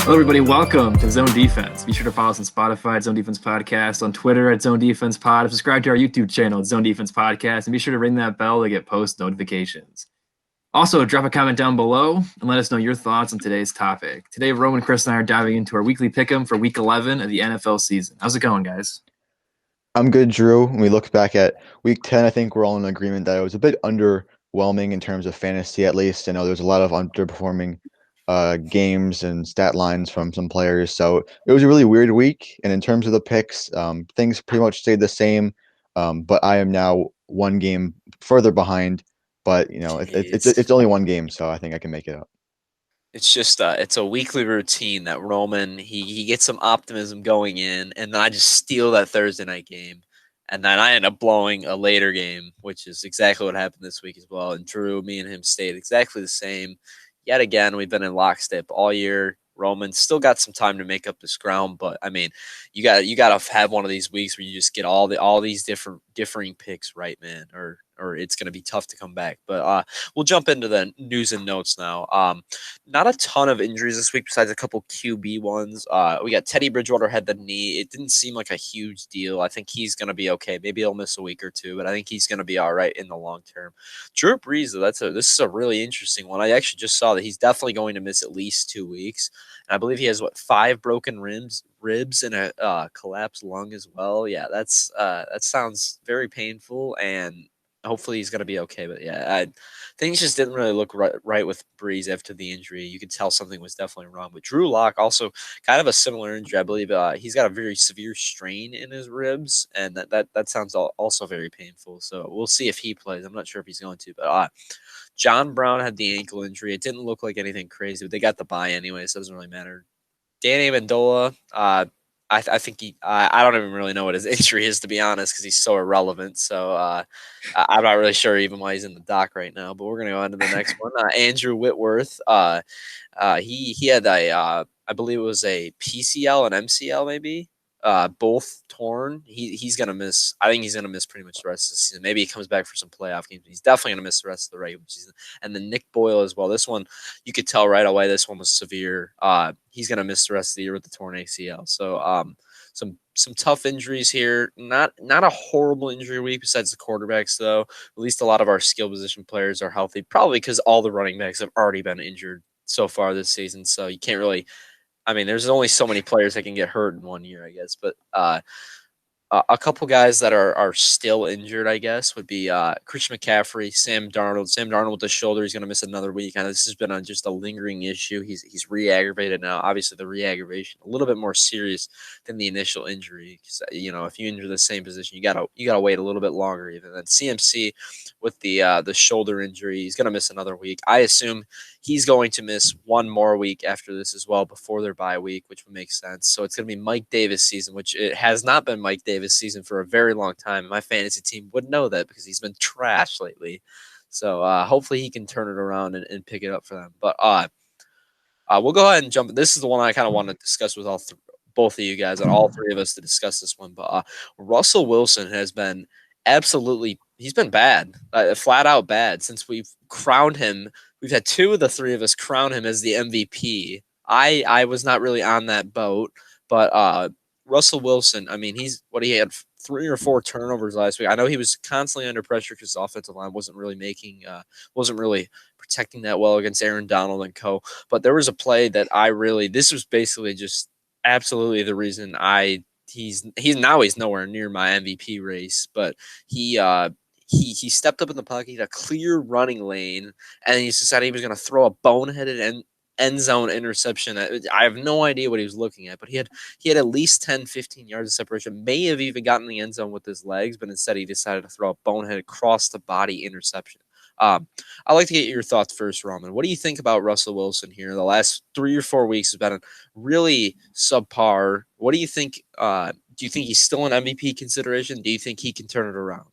Hello, everybody. Welcome to Zone Defense. Be sure to follow us on Spotify at Zone Defense Podcast, on Twitter at Zone Defense Pod. Subscribe to our YouTube channel at Zone Defense Podcast, and be sure to ring that bell to get post notifications. Also, drop a comment down below and let us know your thoughts on today's topic. Today, Roman, Chris, and I are diving into our weekly pick'em for Week 11 of the NFL season. How's it going, guys? I'm good, Drew. When we look back at week 10, I think we're all in agreement that it was a bit underwhelming in terms of fantasy, at least. I know there's a lot of underperforming games and stat lines from some players. So it was a really weird week. And in terms of the picks, things pretty much stayed the same. But I am now one game further behind. But, it's Jeez. only one game, so I think I can make it up. It's just it's a weekly routine that Roman he gets some optimism going in, and then I just steal that Thursday night game, and then I end up blowing a later game, which is exactly what happened this week as well. And Drew, me and him stayed exactly the same. Yet again, we've been in lockstep all year. Roman still got some time to make up this ground, but I mean, you got to have one of these weeks where you just get all these differing picks right, man, or it's going to be tough to come back. But we'll jump into the news and notes now. Not a ton of injuries this week besides a couple QB ones. We got Teddy Bridgewater had the knee. It didn't seem like a huge deal. I think he's going to be okay. Maybe he'll miss a week or two, but I think he's going to be all right in the long term. Drew Brees, though, this is a really interesting one. I actually just saw that he's definitely going to miss at least 2 weeks. And I believe he has 5 broken ribs and a collapsed lung as well. Yeah, that sounds very painful, and hopefully he's going to be okay. But yeah, things just didn't really look right with Breeze after the injury. You could tell something was definitely wrong. But Drew Lock also kind of a similar injury. I believe he's got a very severe strain in his ribs, and that sounds also very painful. So we'll see if he plays. I'm not sure if he's going to, but John Brown had the ankle injury. It didn't look like anything crazy, but they got the bye anyway, so it doesn't really matter. Danny Amendola, I think I don't even really know what his injury is, to be honest, because he's so irrelevant. So I'm not really sure even why he's in the dock right now. But we're gonna go on to the next one. Andrew Whitworth, he had I believe it was a PCL and MCL maybe, both torn. He's gonna miss. I think he's gonna miss pretty much the rest of the season. Maybe he comes back for some playoff games. But he's definitely gonna miss the rest of the regular season. And then Nick Boyle as well. This one you could tell right away. This one was severe. He's gonna miss the rest of the year with the torn ACL. So some tough injuries here. Not a horrible injury week besides the quarterbacks though. At least a lot of our skill position players are healthy. Probably because all the running backs have already been injured so far this season. So you can't really. I mean, there's only so many players that can get hurt in one year, I guess. But a couple guys that are still injured, I guess, would be Christian McCaffrey, Sam Darnold. Sam Darnold with the shoulder, he's going to miss another week. And this has been just a lingering issue. He's re-aggravated now. Obviously, the re-aggravation a little bit more serious than the initial injury. Because if you injure the same position, you gotta wait a little bit longer. Even then, CMC with the shoulder injury, he's going to miss another week. I assume he's going to miss one more week after this as well before their bye week, which would make sense. So it's going to be Mike Davis season, which it has not been Mike Davis season for a very long time. My fantasy team would know that because he's been trash lately. So hopefully he can turn it around and pick it up for them. But we'll go ahead and jump. This is the one I kind of want to discuss with both of you guys and all three of us to discuss this one. But Russell Wilson has been he's been bad, flat out bad since we've crowned him. We've had 2 of the 3 of us crown him as the MVP. I was not really on that boat, but Russell Wilson, I mean, he had 3 or 4 turnovers last week. I know he was constantly under pressure because the offensive line wasn't really protecting that well against Aaron Donald and co. But there was a play that this was basically just absolutely the reason he's nowhere near my MVP race, but he stepped up in the pocket, he had a clear running lane, and he decided he was going to throw a boneheaded end zone interception. I have no idea what he was looking at, but he had at least 10, 15 yards of separation, may have even gotten the end zone with his legs, but instead he decided to throw a bonehead across the body interception. I'd like to get your thoughts first, Roman. What do you think about Russell Wilson here? The last 3 or 4 weeks has been really subpar. What do you think? Do you think he's still an MVP consideration? Do you think he can turn it around?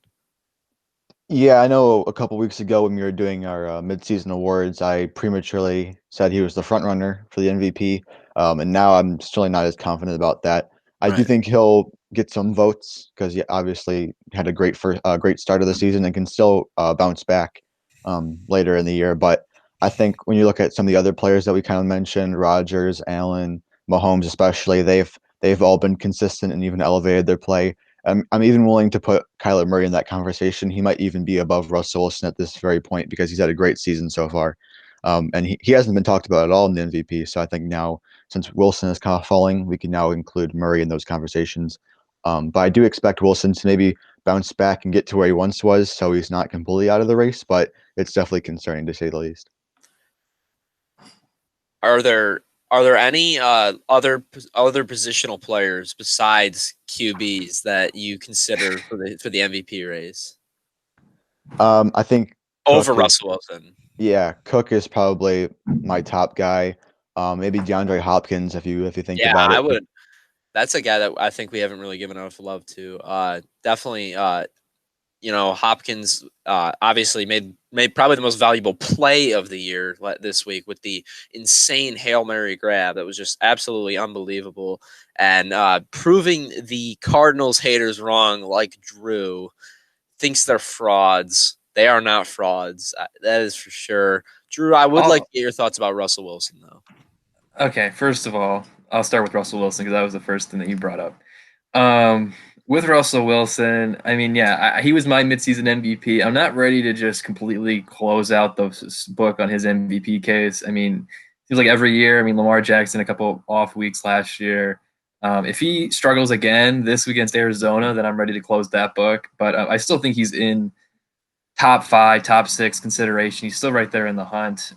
Yeah, I know a couple weeks ago when we were doing our midseason awards, I prematurely said he was the front runner for the MVP, and now I'm still not as confident about that. I do Right. think he'll get some votes because he obviously had a great start of the season and can still bounce back later in the year. But I think when you look at some of the other players that we kind of mentioned, Rodgers, Allen, Mahomes especially, they've all been consistent and even elevated their play. I'm even willing to put Kyler Murray in that conversation. He might even be above Russell Wilson at this very point because he's had a great season so far. And he hasn't been talked about at all in the MVP. So I think now, since Wilson is kind of falling, we can now include Murray in those conversations. But I do expect Wilson to maybe bounce back and get to where he once was, so he's not completely out of the race, but it's definitely concerning to say the least. Are there any other positional players besides QBs that you consider for the MVP race I think over Cook is, Russell Wilson? yeah, Cook is probably my top guy. Maybe DeAndre Hopkins if you think Yeah, about I it. would. That's a guy that I think we haven't really given enough love to. Definitely. Hopkins obviously made probably the most valuable play of the year this week with the insane Hail Mary grab that was just absolutely unbelievable, and proving the Cardinals haters wrong, like Drew thinks they're frauds. They are not frauds. That is for sure. Drew, I would like to get your thoughts about Russell Wilson, though. Okay, first of all, I'll start with Russell Wilson because that was the first thing that you brought up. Um, with Russell Wilson, I mean, yeah, he was my midseason MVP. I'm not ready to just completely close out the book on his MVP case. I mean, it seems like every year. I mean, Lamar Jackson a couple off weeks last year. If he struggles again this week against Arizona, then I'm ready to close that book. But I still think he's in top 5, top 6 consideration. He's still right there in the hunt.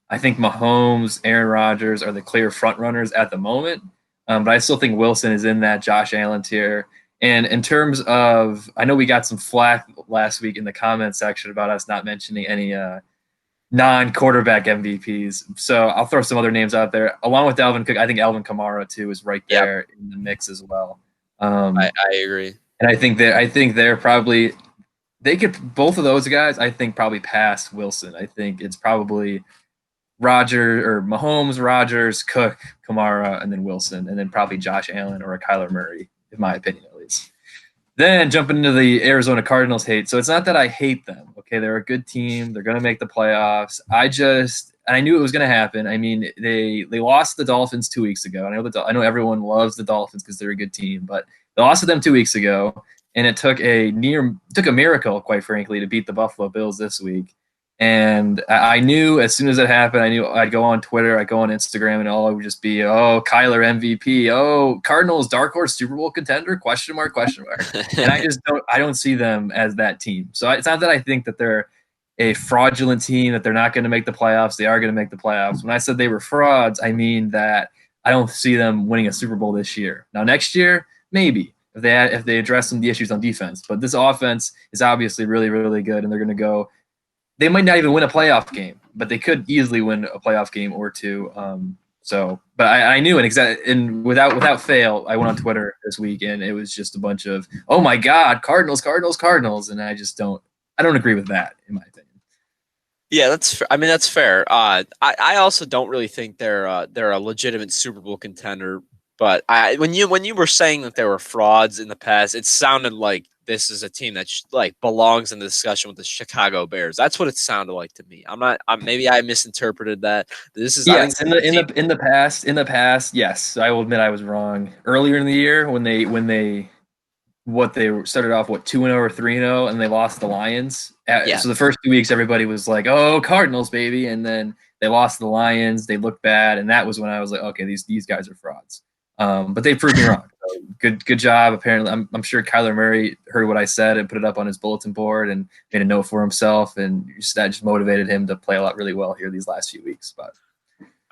I think Mahomes, Aaron Rodgers are the clear front runners at the moment. But I still think Wilson is in that Josh Allen tier. And in terms of, I know we got some flack last week in the comment section about us not mentioning any non-quarterback MVPs. So I'll throw some other names out there. Along with Alvin Cook, I think Alvin Kamara, too, is right there in the mix as well. I agree. And I think they're probably – they could both of those guys. I think probably pass Wilson. I think it's probably Mahomes, Rodgers, Cook, Kamara, and then Wilson, and then probably Josh Allen or a Kyler Murray, in my opinion at least. Then jumping into the Arizona Cardinals hate. So it's not that I hate them. Okay, they're a good team. They're going to make the playoffs. I knew it was going to happen. I mean, they lost the Dolphins 2 weeks ago. I know everyone loves the Dolphins because they're a good team, but they lost to them 2 weeks ago. And it took a miracle, quite frankly, to beat the Buffalo Bills this week. And I knew as soon as it happened, I knew I'd go on Twitter, I'd go on Instagram, and all it would just be, oh, Kyler MVP, oh, Cardinals dark horse Super Bowl contender, question mark. And I don't see them as that team. So it's not that I think that they're a fraudulent team, that they're not going to make the playoffs. They are going to make the playoffs. When I said they were frauds, I mean that I don't see them winning a Super Bowl this year. Now, next year, maybe. If they address some of the issues on defense. But this offense is obviously really, really good, and they're going to go – they might not even win a playoff game, but they could easily win a playoff game or two. But I knew it and without fail, I went on Twitter this week, and it was just a bunch of, oh, my God, Cardinals, and I just don't agree with that, in my opinion. Yeah, that's fair. I also don't really think they're a legitimate Super Bowl contender. But when you were saying that they were frauds in the past, it sounded like this is a team that belongs in the discussion with the Chicago Bears. That's what it sounded like to me. Maybe I misinterpreted that. This is yes, in the past, yes, I will admit I was wrong. Earlier in the year when they started off 2-0 or 3-0 and they lost the Lions. So the first 2 weeks everybody was like, "Oh, Cardinals, baby," and then they lost the Lions. They looked bad, and that was when I was like, "Okay, these guys are frauds." But they proved me wrong. So good job. Apparently, I'm sure Kyler Murray heard what I said and put it up on his bulletin board and made a note for himself, and that just motivated him to play a lot really well here these last few weeks. But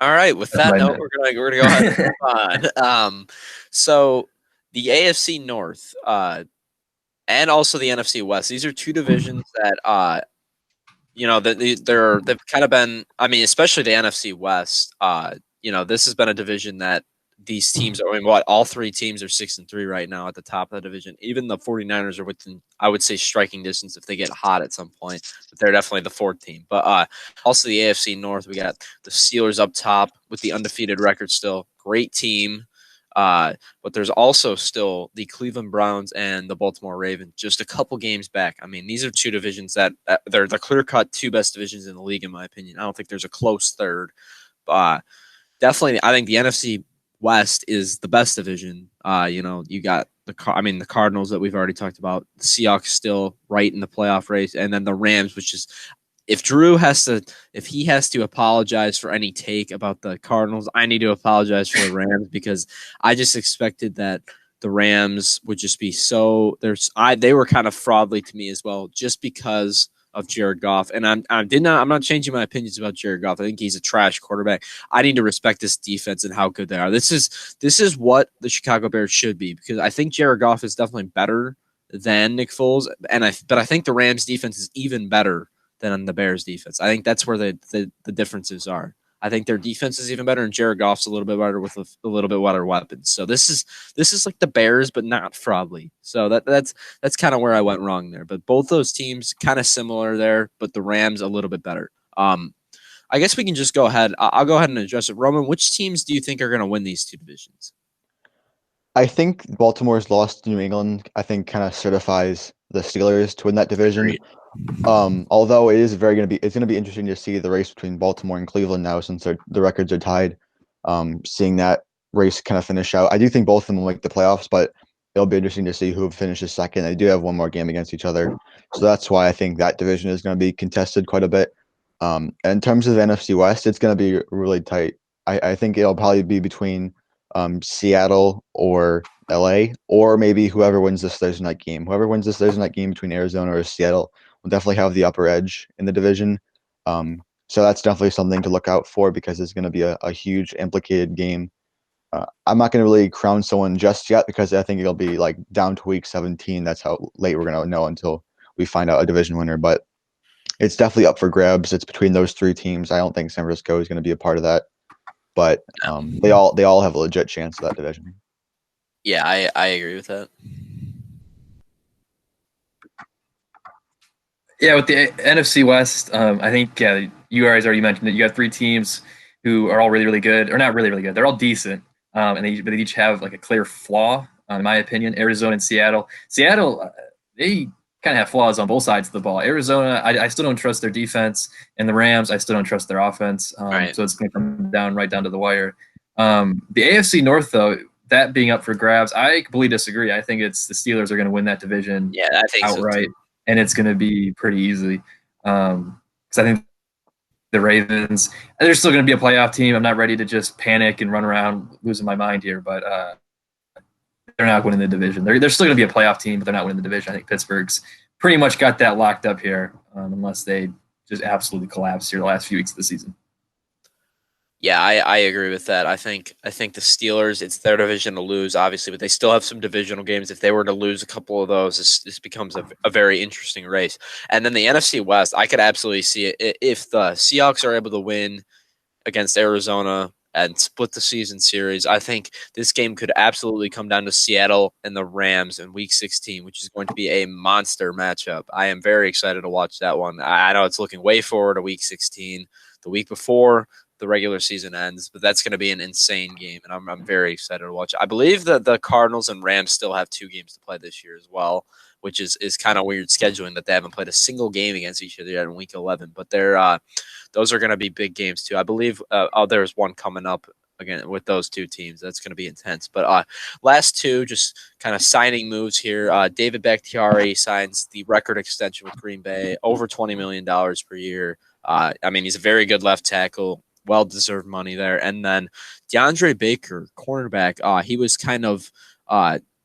all right, with that note, we're gonna go ahead and move on. So the AFC North and also the NFC West. These are two divisions that they've kind of been. I mean, especially the NFC West. This has been a division that these teams are. I mean, all three teams are 6-3 right now at the top of the division. Even the 49ers are within, I would say, striking distance if they get hot at some point. But they're definitely the fourth team. But also the AFC North, we got the Steelers up top with the undefeated record still. Great team. But there's also still the Cleveland Browns and the Baltimore Ravens, just a couple games back. I mean, these are two divisions that they're the clear-cut two best divisions in the league, in my opinion. I don't think there's a close third. Definitely, I think the NFC West is the best division. You got the Cardinals that we've already talked about. The Seahawks still right in the playoff race, and then the Rams, which is if he has to apologize for any take about the Cardinals, I need to apologize for the Rams because I just expected that the Rams would just be they were kind of fraudly to me as well, just because of Jared Goff. And I'm not changing my opinions about Jared Goff. I think he's a trash quarterback. I need to respect this defense and how good they are. This is what the Chicago Bears should be, because I think Jared Goff is definitely better than Nick Foles, but I think the Rams defense is even better than on the Bears defense. I think that's where the differences are. I think their defense is even better, and Jared Goff's a little bit better with a little bit better weapons. So this is like the Bears, but not fraudly. So that's kind of where I went wrong there. But both those teams kind of similar there, but the Rams a little bit better. I guess we can just go ahead. I'll go ahead and address it. Roman, which teams do you think are going to win these two divisions? I think Baltimore's loss to New England, I think, kind of certifies the Steelers to win that division. Agreed. Although it's going to be interesting to see the race between Baltimore and Cleveland now, since the records are tied. Seeing that race kind of finish out, I do think both of them will make the playoffs, but it'll be interesting to see who finishes second. They do have one more game against each other, so that's why I think that division is going to be contested quite a bit. And in terms of the NFC West, it's going to be really tight. I think it'll probably be between Seattle or LA, or maybe whoever wins this Thursday night game. Whoever wins this Thursday night game between Arizona or Seattle will definitely have the upper edge in the division. So that's definitely something to look out for, because it's going to be a huge implicated game. I'm not going to really crown someone just yet, because I think it'll be like down to week 17. That's how late we're going to know until we find out a division winner. But it's definitely up for grabs. It's between those three teams. I don't think San Francisco is going to be a part of that, but they all have a legit chance of that division. Yeah, I agree with that. Yeah, with the NFC West, I think you guys already mentioned that you got three teams who are all really, really good, or not really, really good. They're all decent, and they each have like a clear flaw, in my opinion. Arizona and Seattle. Seattle, they kind of have flaws on both sides of the ball. Arizona, I still don't trust their defense, and the Rams, I still don't trust their offense. Right. So it's going to come right down to the wire. The AFC North, though, that being up for grabs, I completely disagree. I think it's the Steelers are going to win that division outright. So, and it's going to be pretty easy. Because I think the Ravens, they're still going to be a playoff team. I'm not ready to just panic and run around losing my mind here, but they're not winning the division. They're still going to be a playoff team, but they're not winning the division. I think Pittsburgh's pretty much got that locked up here, unless they just absolutely collapse here the last few weeks of the season. Yeah, I agree with that. I think the Steelers, it's their division to lose, obviously, but they still have some divisional games. If they were to lose a couple of those, this becomes a very interesting race. And then the NFC West, I could absolutely see it. If the Seahawks are able to win against Arizona and split the season series, I think this game could absolutely come down to Seattle and the Rams in Week 16, which is going to be a monster matchup. I am very excited to watch that one. I know it's looking way forward to Week 16. The week before the regular season ends, but that's going to be an insane game, and I'm very excited to watch it. I believe that the Cardinals and Rams still have 2 games to play this year as well, which is kind of weird scheduling that they haven't played a single game against each other yet in Week 11. But those are going to be big games too. I believe there's one coming up again with those 2 teams. That's going to be intense. But last 2, just kind of signing moves here. David Bakhtiari signs the record extension with Green Bay, over $20 million per year. He's a very good left tackle. Well-deserved money there. And then DeAndre Baker, cornerback, he was kind of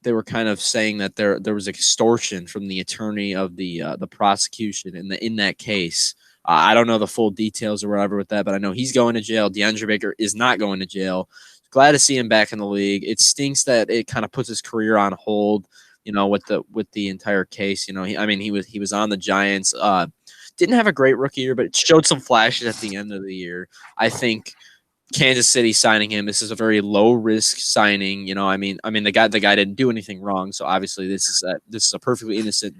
they were kind of saying that there was extortion from the attorney of the prosecution in that case. I don't know the full details or whatever with that, but I know he's going to jail. DeAndre Baker is not going to jail. Glad to see him back in the league. It stinks that it kind of puts his career on hold, with the entire case. He was on the Giants. Didn't have a great rookie year, but it showed some flashes at the end of the year. I think Kansas City signing him, this is a very low risk signing. The guy didn't do anything wrong, so obviously this is a perfectly innocent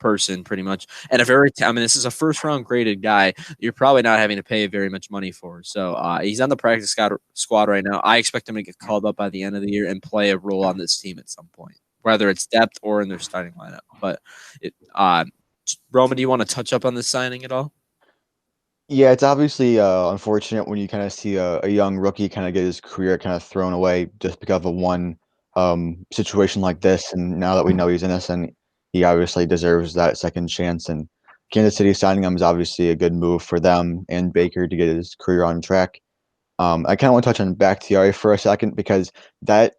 person pretty much. And this is a first round graded guy. You're probably not having to pay very much money for. So he's on the practice squad right now. I expect him to get called up by the end of the year and play a role on this team at some point, whether it's depth or in their starting lineup. But Roman, do you want to touch up on this signing at all? Yeah, it's obviously unfortunate when you kind of see a young rookie kind of get his career kind of thrown away just because of one situation like this. And now that we know he's innocent, he obviously deserves that second chance. And Kansas City signing him is obviously a good move for them and Baker to get his career on track. I kind of want to touch on Bakhtiari for a second because that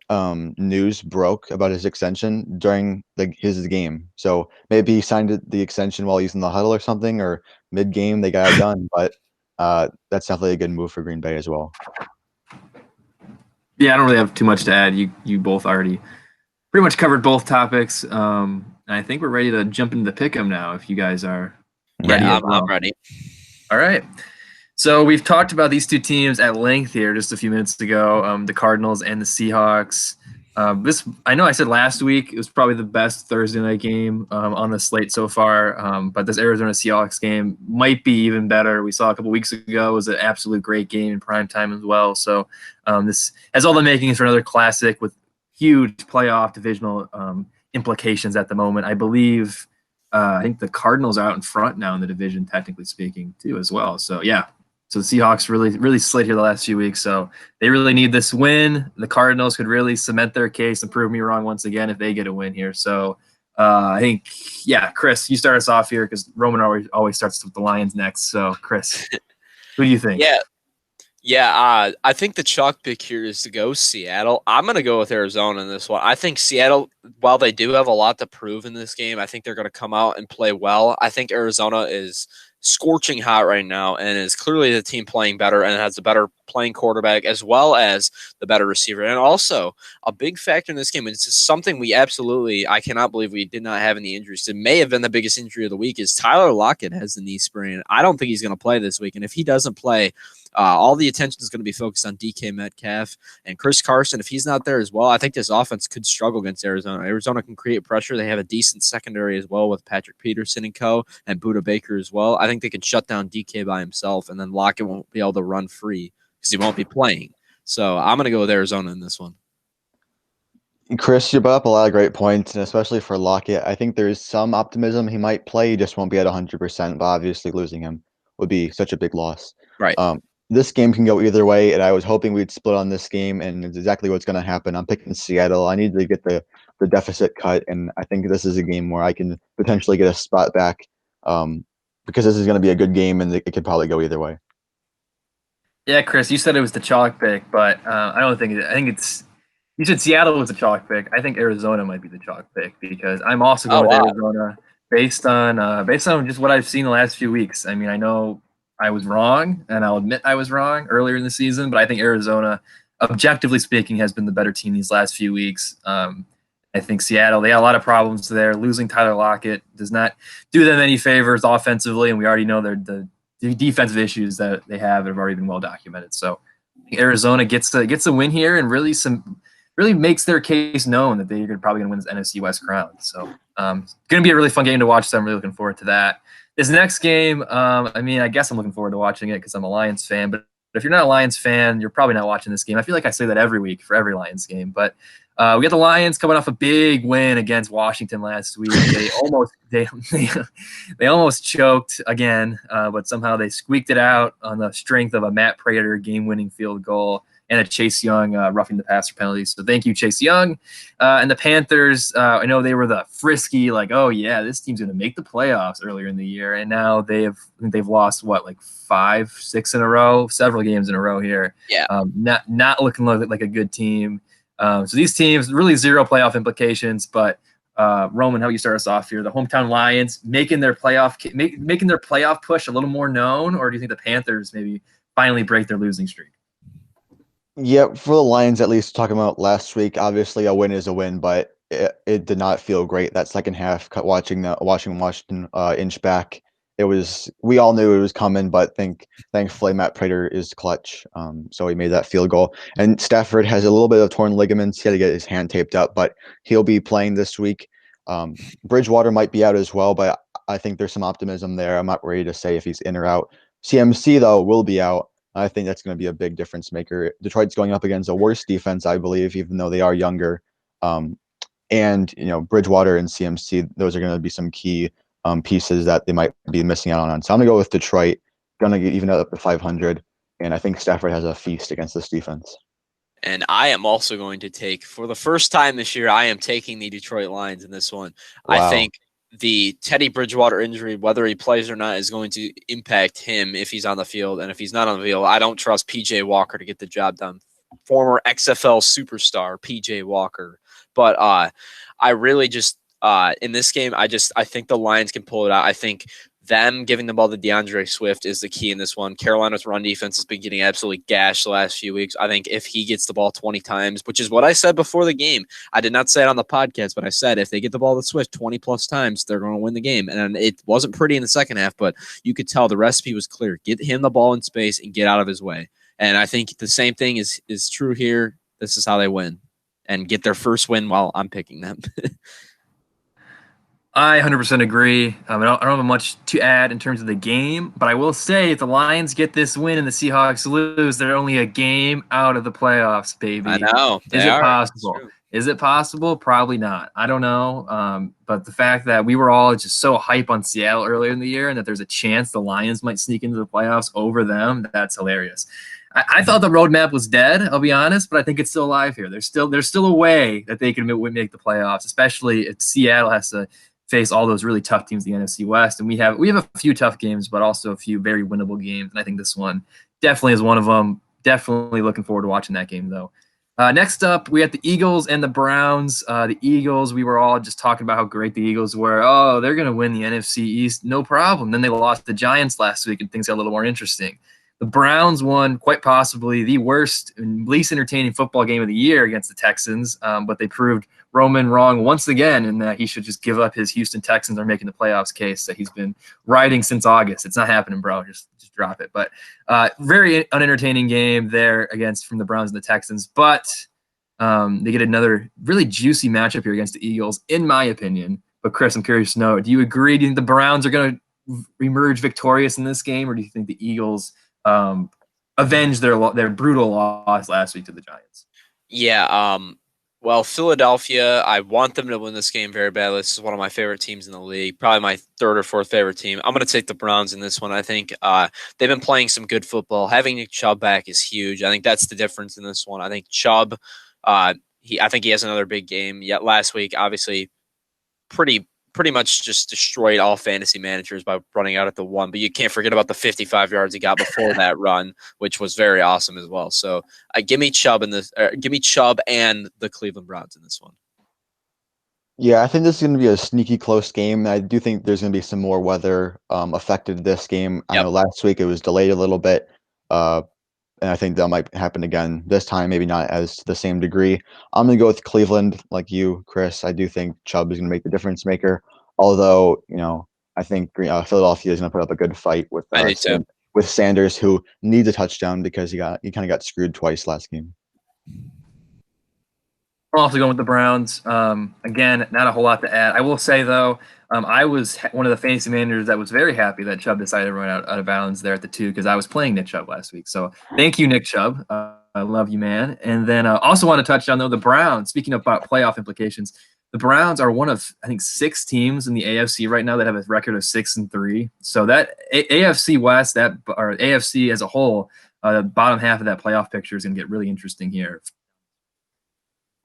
news broke about his extension during his game. So maybe he signed the extension while he's in the huddle or something, or mid-game they got it done. But that's definitely a good move for Green Bay as well. Yeah, I don't really have too much to add. You both already pretty much covered both topics. And I think we're ready to jump into the pick'em now. If you guys are ready, I'm ready. All right. So we've talked about these two teams at length here just a few minutes ago, the Cardinals and the Seahawks. I know I said last week it was probably the best Thursday night game on the slate so far, but this Arizona Seahawks game might be even better. We saw a couple weeks ago it was an absolute great game in prime time as well. So this has all the makings for another classic with huge playoff divisional implications at the moment. I believe I think the Cardinals are out in front now in the division, technically speaking, too, as well. So, yeah. So the Seahawks really slid here the last few weeks. So they really need this win. The Cardinals could really cement their case and prove me wrong once again if they get a win here. So I think, yeah, Chris, you start us off here because Roman always starts with the Lions next. So, Chris, who do you think? Yeah, I think the chalk pick here is to go Seattle. I'm going to go with Arizona in this one. I think Seattle, while they do have a lot to prove in this game, I think they're going to come out and play well. I think Arizona is scorching hot right now and is clearly the team playing better and has a better playing quarterback as well as the better receiver. And also a big factor in this game, and it's something I cannot believe we did not have any injuries. It may have been the biggest injury of the week is Tyler Lockett has the knee sprain. I don't think he's going to play this week. And if he doesn't play, all the attention is going to be focused on DK Metcalf and Chris Carson. If he's not there as well, I think this offense could struggle against Arizona. Arizona can create pressure. They have a decent secondary as well with Patrick Peterson and co. and Budda Baker as well. I think they can shut down DK by himself, and then Lockett won't be able to run free because he won't be playing. So I'm going to go with Arizona in this one. Chris, you brought up a lot of great points, and especially for Lockett, I think there is some optimism he might play. He just won't be at 100%, but obviously losing him would be such a big loss. Right. This game can go either way, and I was hoping we'd split on this game, and it's exactly what's going to happen. I'm picking Seattle. I need to get the deficit cut, and I think this is a game where I can potentially get a spot back because this is going to be a good game, and it could probably go either way. Yeah, Chris, you said it was the chalk pick, but I don't think it. I think it's you said Seattle was the chalk pick. I think Arizona might be the chalk pick because I'm also going with Arizona based on just what I've seen the last few weeks. I mean, I know I was wrong, and I'll admit I was wrong earlier in the season, but I think Arizona, objectively speaking, has been the better team these last few weeks. I think Seattle, they had a lot of problems there. Losing Tyler Lockett does not do them any favors offensively, and we already know the defensive issues that they have already been well documented. So Arizona gets a win here and really makes their case known that they're probably going to win this NFC West crown. So going to be a really fun game to watch. So I'm really looking forward to that. This next game, I guess I'm looking forward to watching it because I'm a Lions fan. But if you're not a Lions fan, you're probably not watching this game. I feel like I say that every week for every Lions game. But we got the Lions coming off a big win against Washington last week. They almost choked again, but somehow they squeaked it out on the strength of a Matt Prater game-winning field goal and a Chase Young roughing the passer penalty. So thank you, Chase Young. And the Panthers, I know they were the frisky, like, oh yeah, this team's going to make the playoffs earlier in the year, and now they've lost like 5, 6 in a row, several games in a row here. Yeah, not looking like a good team. So these teams really zero playoff implications, but Roman, how you start us off here? The hometown Lions making their playoff push a little more known, or do you think the Panthers maybe finally break their losing streak? Yeah, for the Lions, at least talking about last week, obviously a win is a win, but it did not feel great. That second half, watching Washington inch back, we all knew it was coming, but thankfully Matt Prater is clutch, so he made that field goal. And Stafford has a little bit of torn ligaments. He had to get his hand taped up, but he'll be playing this week. Bridgewater might be out as well, but I think there's some optimism there. I'm not ready to say if he's in or out. CMC, though, will be out. I think that's going to be a big difference maker. Detroit's going up against a worse defense, I believe, even though they are younger. And Bridgewater and CMC, those are going to be some key pieces that they might be missing out on. So I'm going to go with Detroit. Going to get even up to 500, and I think Stafford has a feast against this defense. And I am also going to take, for the first time this year, I am taking the Detroit Lions in this one. Wow. I think the Teddy Bridgewater injury, whether he plays or not, is going to impact him if he's on the field. And if he's not on the field, I don't trust PJ Walker to get the job done. Former XFL superstar PJ Walker. But I really just in this game, I think the Lions can pull it out. I think them giving the ball to DeAndre Swift is the key in this one. Carolina's run defense has been getting absolutely gashed the last few weeks. I think if he gets the ball 20 times, which is what I said before the game, I did not say it on the podcast, but I said if they get the ball to Swift 20 plus times, they're going to win the game. And it wasn't pretty in the second half, but you could tell the recipe was clear. Get him the ball in space and get out of his way. And I think the same thing is true here. This is how they win and get their first win while I'm picking them. I 100% agree. I don't have much to add in terms of the game, but I will say if the Lions get this win and the Seahawks lose, they're only a game out of the playoffs, baby. I know. Is it possible? Is it possible? Probably not. I don't know. But the fact that we were all just so hype on Seattle earlier in the year and that there's a chance the Lions might sneak into the playoffs over them, that's hilarious. I thought the roadmap was dead, I'll be honest, but I think it's still alive here. There's still a way that they can make the playoffs, especially if Seattle has to face all those really tough teams in the NFC West. And we have a few tough games, but also a few very winnable games. And I think this one definitely is one of them. Definitely looking forward to watching that game, though. Next up, we have the Eagles and the Browns. The Eagles, we were all just talking about how great the Eagles were. Oh, they're going to win the NFC East, no problem. Then they lost the Giants last week, and things got a little more interesting. The Browns won quite possibly the worst and least entertaining football game of the year against the Texans, but they proved Roman wrong once again in that he should just give up his Houston Texans are making the playoffs case that he's been riding since August. It's not happening, bro. Just drop it. But very unentertaining game there from the Browns and the Texans. But they get another really juicy matchup here against the Eagles, in my opinion. But Chris, I'm curious to know, do you agree? Do you think the Browns are going to emerge victorious in this game, or do you think the Eagles avenge their brutal loss last week to the Giants? Yeah. Well, Philadelphia, I want them to win this game very badly. This is one of my favorite teams in the league, probably my third or fourth favorite team. I'm going to take the Browns in this one. I think they've been playing some good football. Having Nick Chubb back is huge. I think that's the difference in this one. I think Chubb, I think he has another big game. Yet last week, obviously, pretty much just destroyed all fantasy managers by running out at the one. But you can't forget about the 55 yards he got before that run, which was very awesome as well. So give me Chubb and the Cleveland Browns in this one. Yeah, I think this is going to be a sneaky close game. I do think there's going to be some more weather affected this game. Yep. I know last week it was delayed a little bit, and I think that might happen again this time, maybe not as to the same degree. I'm going to go with Cleveland, like you, Chris. I do think Chubb is going to make the difference maker. Although, I think Philadelphia is going to put up a good fight with Sanders, who needs a touchdown because he kind of got screwed twice last game. I'm also going with the Browns. Again, not a whole lot to add. I will say, though, I was one of the fantasy managers that was very happy that Chubb decided to run out of bounds there at the 2 because I was playing Nick Chubb last week. So thank you, Nick Chubb. I love you, man. And then I also want to touch on, though, the Browns. Speaking about playoff implications, the Browns are one of, I think, 6 teams in the AFC right now that have a record of 6-3. So that AFC West, or AFC as a whole, the bottom half of that playoff picture is going to get really interesting here.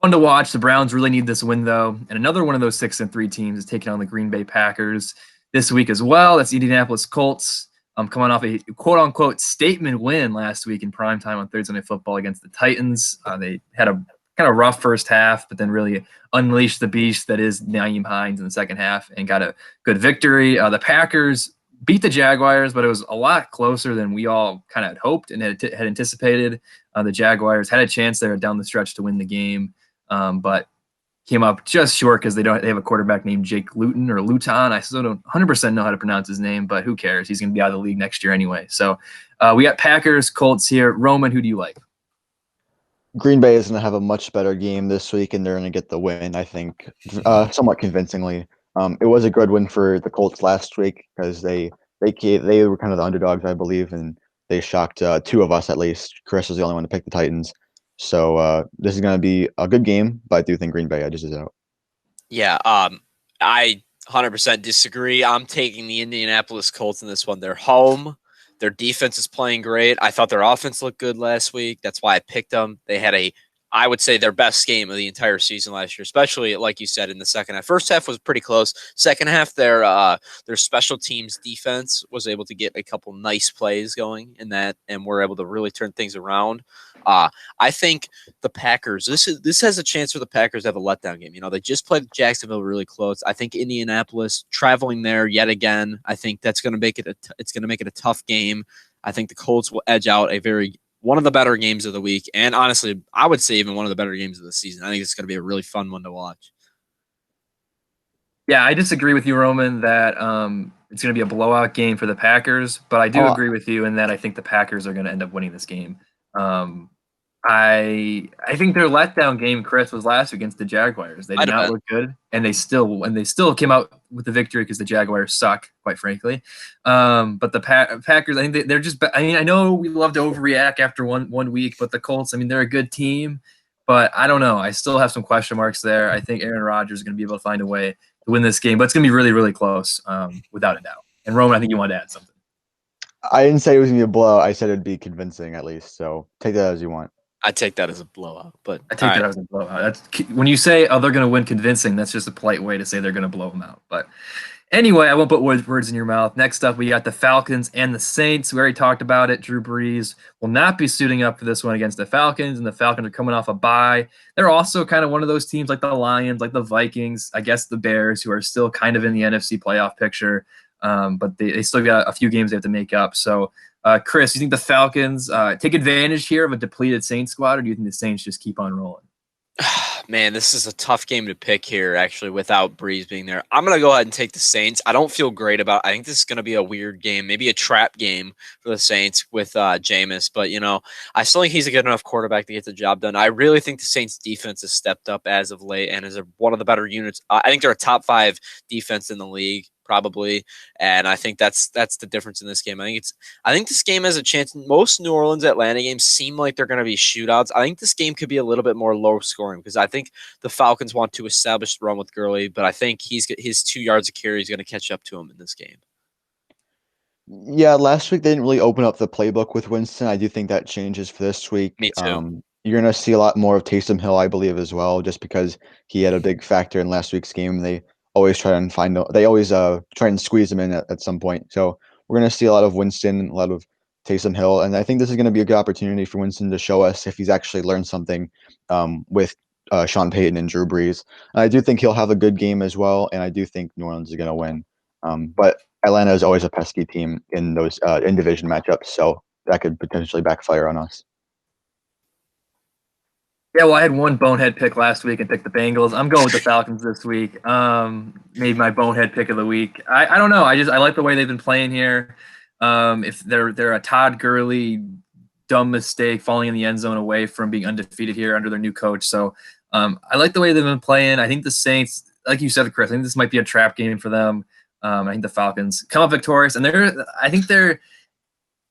Fun to watch. The Browns really need this win, though. And another one of those 6-3 teams is taking on the Green Bay Packers this week as well. That's the Indianapolis Colts. Coming off a quote-unquote statement win last week in primetime on Thursday Night Football against the Titans. They had a kind of rough first half, but then really unleashed the beast that is Nyheim Hines in the second half and got a good victory. The Packers beat the Jaguars, but it was a lot closer than we all kind of had hoped and had anticipated. The Jaguars had a chance there down the stretch to win the game. But came up just short because they have a quarterback named Jake Luton or Luton. I still don't 100% know how to pronounce his name, but who cares? He's going to be out of the league next year anyway. So we got Packers, Colts here. Roman, who do you like? Green Bay is going to have a much better game this week, and they're going to get the win, I think, somewhat convincingly. It was a good win for the Colts last week because they were kind of the underdogs, I believe, and they shocked two of us at least. Chris was the only one to pick the Titans. So this is going to be a good game, but I do think Green Bay edges it out. Yeah, I 100% disagree. I'm taking the Indianapolis Colts in this one. They're home. Their defense is playing great. I thought their offense looked good last week. That's why I picked them. They had I would say, their best game of the entire season last year, especially like you said in the second half. First half was pretty close. Second half, their special teams defense was able to get a couple nice plays going in that, and were able to really turn things around. I think the Packers. This has a chance for the Packers to have a letdown game. You know, they just played Jacksonville really close. I think Indianapolis traveling there yet again. I think that's going to make it. It's going to make it a tough game. I think the Colts will edge out one of the better games of the week, and honestly, I would say even one of the better games of the season. I think it's going to be a really fun one to watch. Yeah, I disagree with you, Roman, that it's going to be a blowout game for the Packers, but I do agree with you in that I think the Packers are going to end up winning this game. Um, I think their letdown game, Chris, was last week against the Jaguars. They did not look good, and they still came out with the victory because the Jaguars suck, quite frankly. But the Packers, I think they're just. I mean, I know we love to overreact after one week, but the Colts, I mean, they're a good team, but I don't know. I still have some question marks there. I think Aaron Rodgers is going to be able to find a way to win this game, but it's going to be really, really close, without a doubt. And Roman, I think you wanted to add something. I didn't say it was going to be a blowout. I said it'd be convincing at least. So take that as you want. I take that as a blowout, but I take that as a blowout. That's when you say, "Oh, they're going to win convincing." That's just a polite way to say they're going to blow them out. But anyway, I won't put words in your mouth. Next up, we got the Falcons and the Saints. We already talked about it. Drew Brees will not be suiting up for this one against the Falcons, and the Falcons are coming off a bye. They're also kind of one of those teams like the Lions, like the Vikings, I guess the Bears, who are still kind of in the NFC playoff picture, but they still got a few games they have to make up. So. Chris, you think the Falcons take advantage here of a depleted Saints squad, or do you think the Saints just keep on rolling? Man, this is a tough game to pick here, actually, without Breeze being there. I'm going to go ahead and take the Saints. I don't feel great about it. I think this is going to be a weird game, maybe a trap game for the Saints with Jameis. But, you know, I still think he's a good enough quarterback to get the job done. I really think the Saints defense has stepped up as of late and is one of the better units. I think they're a top 5 defense in the league, probably, and I think that's the difference in this game. I think this game has a chance. Most New Orleans Atlanta games seem like they're going to be shootouts. I think this game could be a little bit more low scoring because I think the Falcons want to establish the run with Gurley, but I think his 2 yards of carry is going to catch up to him in this game. Yeah, last week they didn't really open up the playbook with Winston. I do think that changes for this week. Me too. You're going to see a lot more of Taysom Hill, I believe, as well, just because he had a big factor in last week's game. They always try and try and squeeze him in at some point. So we're going to see a lot of Winston, a lot of Taysom Hill, and I think this is going to be a good opportunity for Winston to show us if he's actually learned something with Sean Payton and Drew Brees. And I do think he'll have a good game as well, and I do think New Orleans is going to win. But Atlanta is always a pesky team in those in division matchups, so that could potentially backfire on us. Yeah, well, I had one bonehead pick last week and picked the Bengals. I'm going with the Falcons this week. Made my bonehead pick of the week. I don't know. I like the way they've been playing here. If they're a Todd Gurley dumb mistake falling in the end zone away from being undefeated here under their new coach. So I like the way they've been playing. I think the Saints, like you said, Chris, I think this might be a trap game for them. I think the Falcons come up victorious, and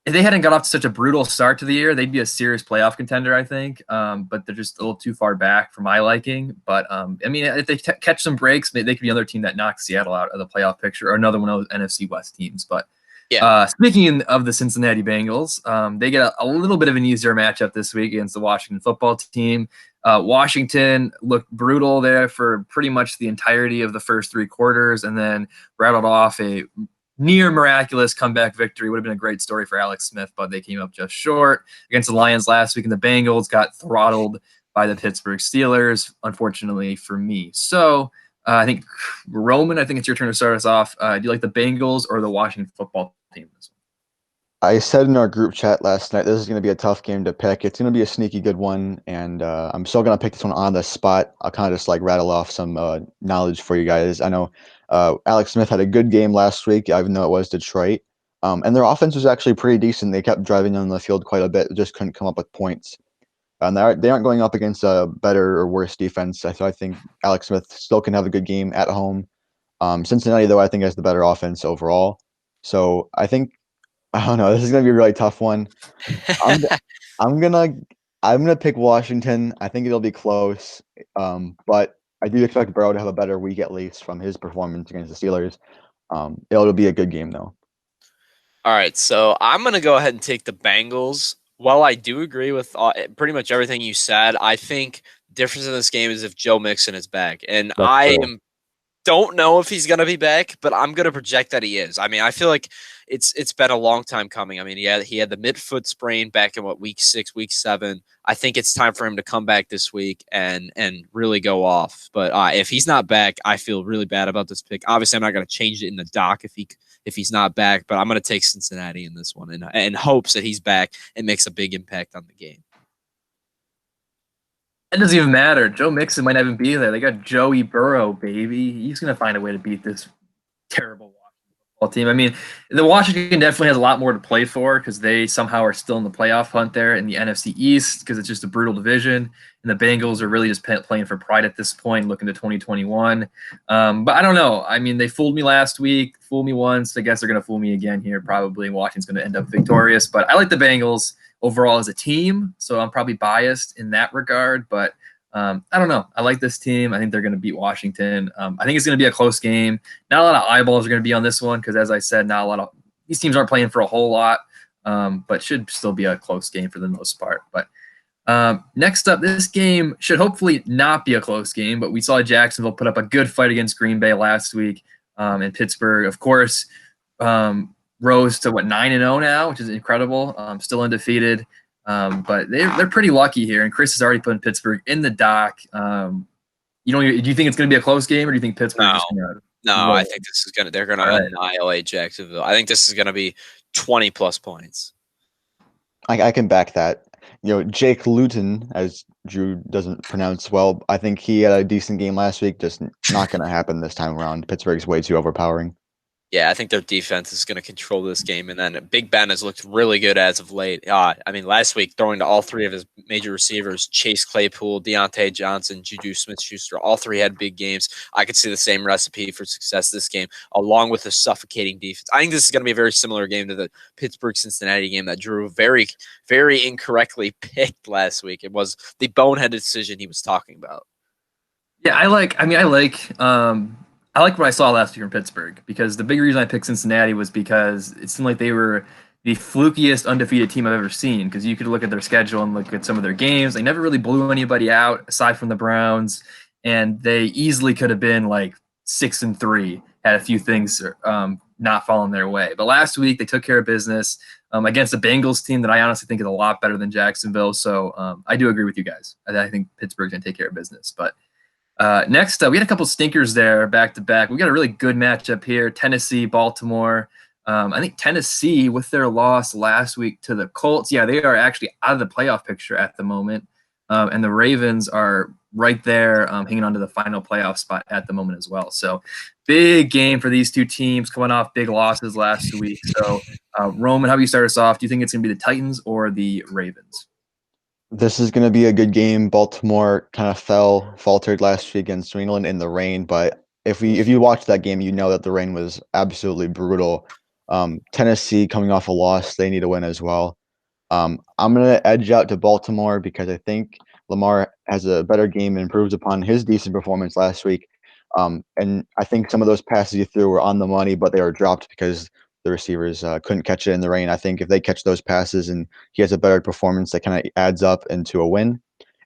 if they hadn't got off to such a brutal start to the year, they'd be a serious playoff contender, I think. But they're just a little too far back for my liking. But, I mean, if they catch some breaks, they could be another team that knocks Seattle out of the playoff picture or another one of those NFC West teams. But yeah. Speaking of the Cincinnati Bengals, they get a little bit of an easier matchup this week against the Washington football team. Washington looked brutal there for pretty much the entirety of the first 3 quarters and then rattled off a near miraculous comeback victory. Would have been a great story for Alex Smith, but they came up just short against the Lions last week, and the Bengals got throttled by the Pittsburgh Steelers, unfortunately for me. So I think, Roman, I think it's your turn to start us off. Do you like the Bengals or the Washington football team? I said in our group chat last night, this is going to be a tough game to pick. It's going to be a sneaky good one, and I'm still going to pick this one on the spot. I'll kind of just rattle off some knowledge for you guys. I know Alex Smith had a good game last week, even though it was Detroit. And their offense was actually pretty decent. They kept driving on the field quite a bit, just couldn't come up with points. And they aren't going up against a better or worse defense. So I think Alex Smith still can have a good game at home. Cincinnati, though, I think has the better offense overall. So I don't know. This is gonna be a really tough one. I'm I'm gonna I'm gonna pick Washington. I think it'll be close. But I do expect Burrow to have a better week at least from his performance against the Steelers. It'll be a good game though. All right, so I'm going to go ahead and take the Bengals. While I do agree with pretty much everything you said, I think difference in this game is if Joe Mixon is back, and That's true. don't know if he's going to be back, but I'm going to project that he is. I mean, I feel like it's been a long time coming. I mean, he had the midfoot sprain back in week 6, week 7. I think it's time for him to come back this week and really go off. But if he's not back, I feel really bad about this pick. Obviously, I'm not going to change it in the doc if he's not back, but I'm going to take Cincinnati in this one in hopes that he's back and makes a big impact on the game. It doesn't even matter. Joe Mixon might not even be there. They got Joey Burrow, baby. He's going to find a way to beat this terrible Washington football team. I mean, the Washington definitely has a lot more to play for because they somehow are still in the playoff hunt there in the NFC East because it's just a brutal division. And the Bengals are really just playing for pride at this point, looking to 2021. But I don't know. I mean, they fooled me last week, fooled me once. I guess they're going to fool me again here probably. Washington's going to end up victorious. But I like the Bengals overall as a team, so I'm probably biased in that regard. But I don't know. I like this team. I think they're going to beat Washington. I think it's going to be a close game. Not a lot of eyeballs are going to be on this one because, as I said, not a lot of these teams aren't playing for a whole lot, but should still be a close game for the most part. But next up, this game should hopefully not be a close game, but we saw Jacksonville put up a good fight against Green Bay last week, and Pittsburgh, of course, rose to 9-0 now, which is incredible. Still undefeated. But they're pretty lucky here, and Chris has already put Pittsburgh in the dock. Do you think it's going to be a close game, or do you think Pittsburgh just going to? No, I think they're gonna annihilate Jacksonville. I think this is gonna be 20 plus points. I can back that. Jake Luton, as Drew doesn't pronounce well, I think he had a decent game last week. Just not going to happen this time around. Pittsburgh's way too overpowering. Yeah, I think their defense is going to control this game. And then Big Ben has looked really good as of late. I mean, last week, throwing to all 3 of his major receivers, Chase Claypool, Deontay Johnson, Juju Smith-Schuster, all 3 had big games. I could see the same recipe for success this game, along with a suffocating defense. I think this is going to be a very similar game to the Pittsburgh-Cincinnati game that Drew very, very incorrectly picked last week. It was the boneheaded decision he was talking about. Yeah, I like what I saw last year in Pittsburgh because the big reason I picked Cincinnati was because it seemed like they were the flukiest undefeated team I've ever seen. Because you could look at their schedule and look at some of their games. They never really blew anybody out aside from the Browns, and they easily could have been like 6-3 had a few things not falling their way. But last week they took care of business against a Bengals team that I honestly think is a lot better than Jacksonville. So I do agree with you guys. I think Pittsburgh's going to take care of business, but. Next up, we had a couple stinkers there back to back. We got a really good matchup here. Tennessee, Baltimore. I think Tennessee, with their loss last week to the Colts, yeah, they are actually out of the playoff picture at the moment. And the Ravens are right there hanging on to the final playoff spot at the moment as well. So big game for these two teams coming off big losses last week. So Roman, how do you start us off? Do you think it's going to be the Titans or the Ravens? This is going to be a good game. Baltimore kind of faltered last week against New England in the rain, but if you watched that game, you know that the rain was absolutely brutal. Tennessee coming off a loss, they need a win as well. I'm going to edge out to Baltimore because I think Lamar has a better game and improves upon his decent performance last week. And I think some of those passes he threw were on the money, but they were dropped because the receivers couldn't catch it in the rain. I think if they catch those passes and he has a better performance, that kind of adds up into a win.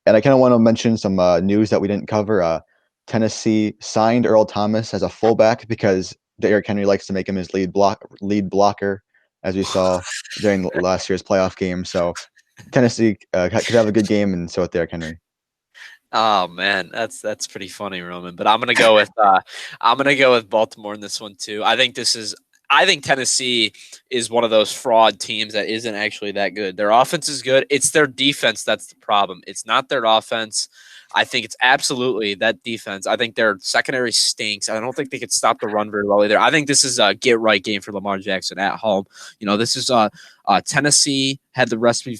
And I kind of want to mention some news that we didn't cover. Tennessee signed Earl Thomas as a fullback because Derrick Henry likes to make him his lead blocker, as we saw during last year's playoff game. So Tennessee could have a good game, and so with Derrick Henry. Oh man, that's pretty funny, Roman. But I'm gonna go with Baltimore in this one too. I think Tennessee is one of those fraud teams that isn't actually that good. Their offense is good. It's their defense that's the problem. It's not their offense. I think it's absolutely that defense. I think their secondary stinks. I don't think they could stop the run very well either. I think this is a get right game for Lamar Jackson at home. This is Tennessee had the recipe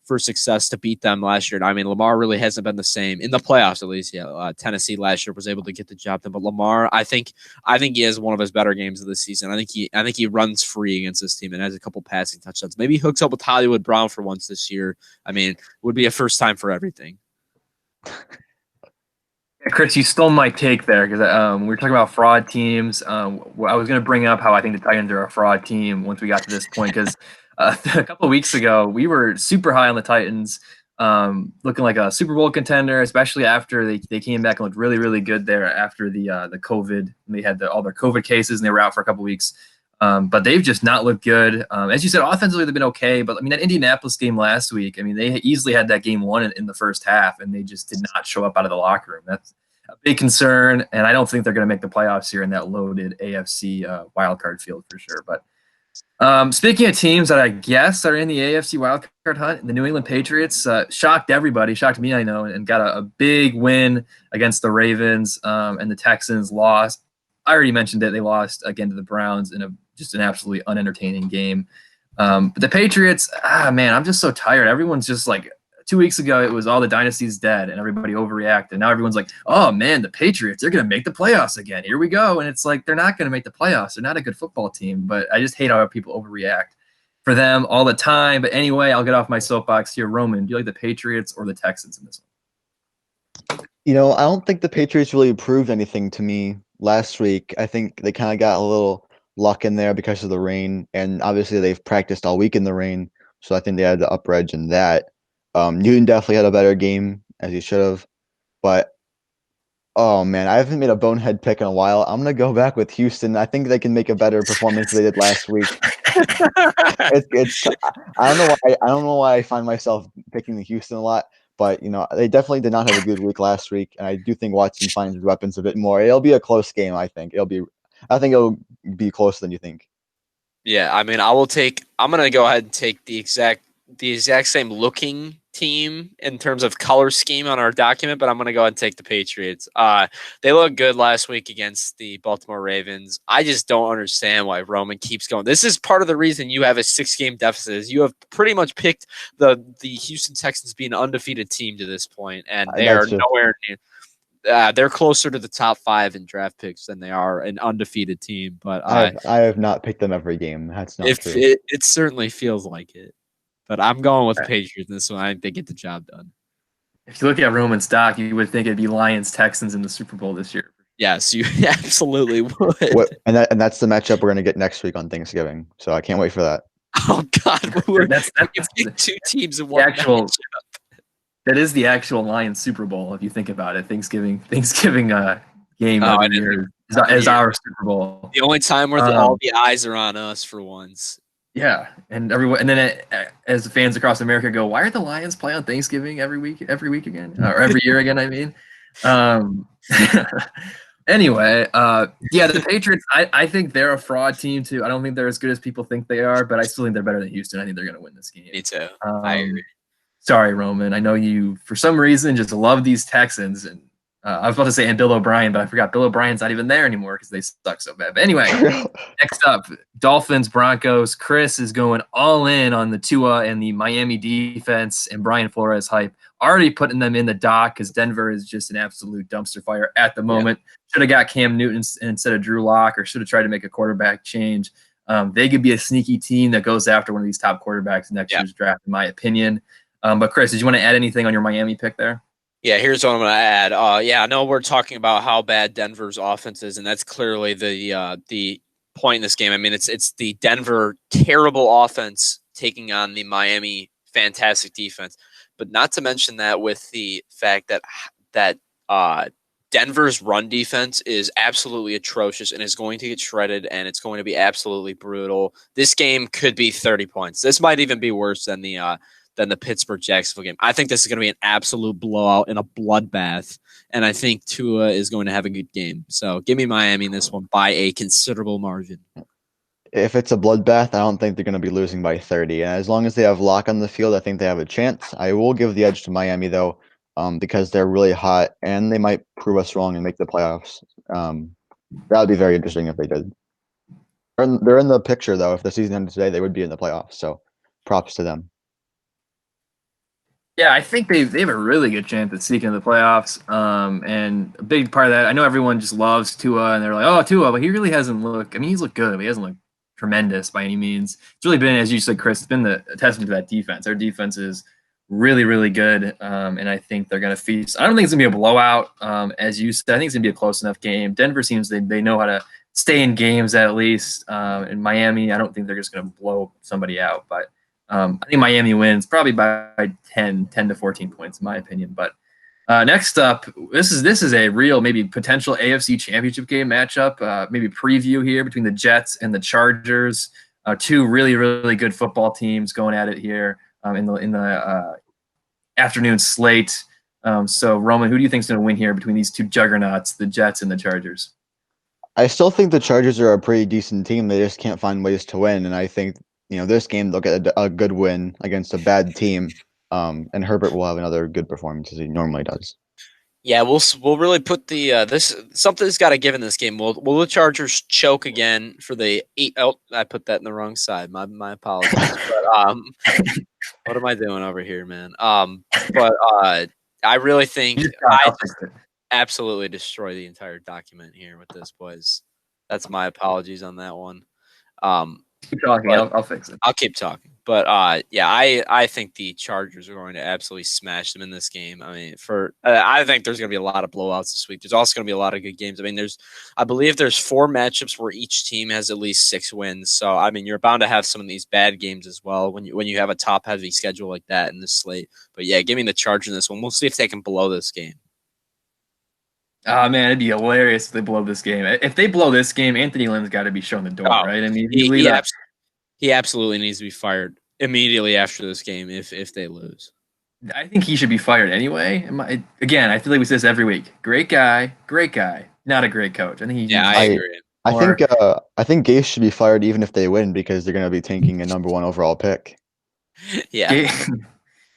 for success to beat them last year. I mean, Lamar really hasn't been the same in the playoffs, at least. Yeah, Tennessee last year was able to get the job done, but Lamar, I think he has one of his better games of the season. I think he runs free against this team and has a couple passing touchdowns. Maybe he hooks up with Hollywood Brown for once this year. I mean, it would be a first time for everything. Yeah, Chris, you stole my take there because we were talking about fraud teams. I was going to bring up how I think the Titans are a fraud team once we got to this point because a couple of weeks ago we were super high on the Titans, looking like a Super Bowl contender, especially after they came back and looked really, really good there after the COVID. They had all their COVID cases and they were out for a couple of weeks. But they've just not looked good. As you said, offensively they've been okay. But I mean, that Indianapolis game last week, I mean, they easily had that game won in the first half, and they just did not show up out of the locker room. That's a big concern, and I don't think they're going to make the playoffs here in that loaded AFC wildcard field for sure. But speaking of teams that I guess are in the AFC wildcard hunt, the New England Patriots shocked everybody, shocked me, I know, and got a big win against the Ravens, and the Texans lost. I already mentioned it. They lost again to the Browns in just an absolutely unentertaining game. But the Patriots, man, I'm just so tired. Everyone's just like, 2 weeks ago, it was all the dynasty's dead and everybody overreacted. Now everyone's like, oh, man, the Patriots, they're going to make the playoffs again. Here we go. And it's like, they're not going to make the playoffs. They're not a good football team. But I just hate how people overreact for them all the time. But anyway, I'll get off my soapbox here. Roman, do you like the Patriots or the Texans in this one? I don't think the Patriots really proved anything to me last week. I think they kind of got a little luck in there because of the rain. And obviously they've practiced all week in the rain. So I think they had the upper edge in that. Newton definitely had a better game, as he should have. But, oh, man, I haven't made a bonehead pick in a while. I'm going to go back with Houston. I think they can make a better performance than they did last week. I don't know why I find myself picking the Houston a lot. But, they definitely did not have a good week last week. And I do think Watson finds his weapons a bit more. It'll be a close game, I think. I think it'll be closer than you think. Yeah, I mean, I'm going to go ahead and take the exact same looking team in terms of color scheme on our document, but I'm going to go ahead and take the Patriots. They looked good last week against the Baltimore Ravens. I just don't understand why Roman keeps going. This is part of the reason you have a 6-game deficit. Is you have pretty much picked the Houston Texans being an undefeated team to this point, and they are nowhere near. They're closer to the top 5 in draft picks than they are an undefeated team. But I have not picked them every game. That's not true. It certainly feels like it. But I'm going with the Patriots in this one. I think they get the job done. If you look at Roman stock, you would think it'd be Lions-Texans in the Super Bowl this year. Yes, you absolutely would. And that's the matchup we're going to get next week on Thanksgiving. So I can't wait for that. Oh, God. That's two teams in one matchup. That is the actual Lions Super Bowl, if you think about it. Thanksgiving game every year is our Super Bowl. The only time where all the eyes are on us for once. Yeah, and then as the fans across America go, why aren't the Lions play on Thanksgiving every week again, or every year again? I mean, anyway, yeah, the Patriots. I think they're a fraud team too. I don't think they're as good as people think they are, but I still think they're better than Houston. I think they're going to win this game. Me too. I agree. Sorry, Roman. I know you, for some reason, just love these Texans, and I was about to say and Bill O'Brien, but I forgot Bill O'Brien's not even there anymore because they suck so bad. But anyway, next up, Dolphins, Broncos. Chris is going all in on the Tua and the Miami defense and Brian Flores hype. Already putting them in the dock because Denver is just an absolute dumpster fire at the moment. Yeah. Should have got Cam Newton instead of Drew Lock, or should have tried to make a quarterback change. They could be a sneaky team that goes after one of these top quarterbacks in next year's draft, in my opinion. But Chris, did you want to add anything on your Miami pick there? Yeah, here's what I'm going to add. I know we're talking about how bad Denver's offense is, and that's clearly the point in this game. I mean, it's the Denver terrible offense taking on the Miami fantastic defense, but not to mention that with the fact that Denver's run defense is absolutely atrocious and is going to get shredded, and it's going to be absolutely brutal. This game could be 30 points. This might even be worse than the Pittsburgh-Jacksonville game. I think this is going to be an absolute blowout and a bloodbath, and I think Tua is going to have a good game. So give me Miami in this one by a considerable margin. If it's a bloodbath, I don't think they're going to be losing by 30. And as long as they have Lock on the field, I think they have a chance. I will give the edge to Miami, though. because they're really hot and they might prove us wrong and make the playoffs. That would be very interesting if they did. They're in the picture though. If the season ended today, they would be in the playoffs. So props to them. Yeah, I think they have a really good chance at sneaking into the playoffs. And a big part of that, I know everyone just loves Tua, and they're like, "Oh, Tua," but he really hasn't looked. I mean, he's looked good, but he hasn't looked tremendous by any means. It's really been, as you said, Chris, it's been the a testament to that defense. Their defense is really, really good, and I think they're going to feast. I don't think it's going to be a blowout, as you said. I think it's going to be a close enough game. Denver seems they know how to stay in games at least. In Miami, I don't think they're just going to blow somebody out, but. I think Miami wins probably by 10 to 14 points, in my opinion. But next up, this is a real maybe potential AFC Championship game matchup, maybe preview here between the Jets and the Chargers. Two really, really good football teams going at it here in the afternoon slate. So, Roman, who do you think is going to win here between these two juggernauts, the Jets and the Chargers? I still think the Chargers are a pretty decent team. They just can't find ways to win, and I think this game they'll get a good win against a bad team, and Herbert will have another good performance as he normally does. Yeah, we'll really put the this something's got to give in this game. Will the Chargers choke again for the 8? Oh, I put that in the wrong side. My apologies. But what am I doing over here, man? But I really think I absolutely destroy the entire document here with this, boys. That's my apologies on that one. Keep talking. I'll fix it. I'll keep talking. But yeah, I think the Chargers are going to absolutely smash them in this game. I mean, I think there's going to be a lot of blowouts this week. There's also going to be a lot of good games. I mean, I believe there's 4 matchups where each team has at least 6 wins. So I mean, you're bound to have some of these bad games as well when you have a top heavy schedule like that in this slate. But yeah, give me the Chargers in this one. We'll see if they can blow this game. Oh man, it'd be hilarious if they blow this game. If they blow this game, Anthony Lynn's got to be shown the door, right? I mean, he absolutely needs to be fired immediately after this game if they lose. I think he should be fired anyway. Again, I feel like we say this every week. Great guy, not a great coach. I think I agree. I think Gase should be fired even if they win because they're going to be tanking a number 1 overall pick. Yeah.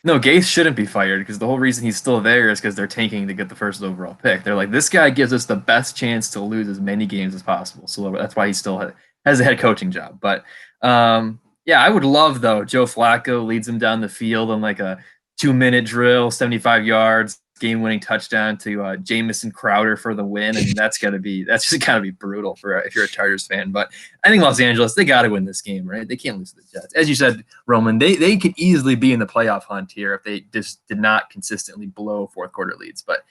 No, Gase shouldn't be fired because the whole reason he's still there is because they're tanking to get the first overall pick. They're like, this guy gives us the best chance to lose as many games as possible. So that's why he still has a head coaching job. But yeah, I would love, though, Joe Flacco leads him down the field on like a 2-minute drill, 75 yards, game-winning touchdown to Jamison Crowder for the win. And that's just gotta be brutal if you're a Chargers fan. But I think Los Angeles, they gotta win this game, right? They can't lose to the Jets. As you said, Roman, they could easily be in the playoff hunt here if they just did not consistently blow fourth quarter leads. But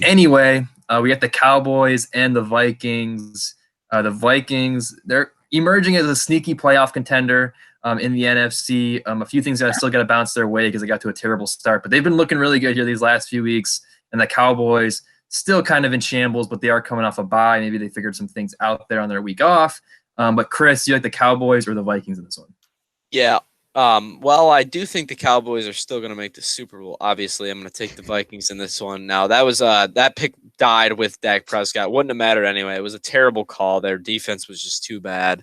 anyway, we got the Cowboys and the Vikings. The Vikings, they're emerging as a sneaky playoff contender in the NFC. A few things that I still got to bounce their way because they got to a terrible start, but they've been looking really good here these last few weeks. And the Cowboys still kind of in shambles, but they are coming off a bye. Maybe they figured some things out there on their week off. But Chris, you like the Cowboys or the Vikings in this one? Yeah. Well, I do think the Cowboys are still going to make the Super Bowl. Obviously, I'm going to take the Vikings in this one. Now, that pick died with Dak Prescott. Wouldn't have mattered anyway. It was a terrible call. Their defense was just too bad.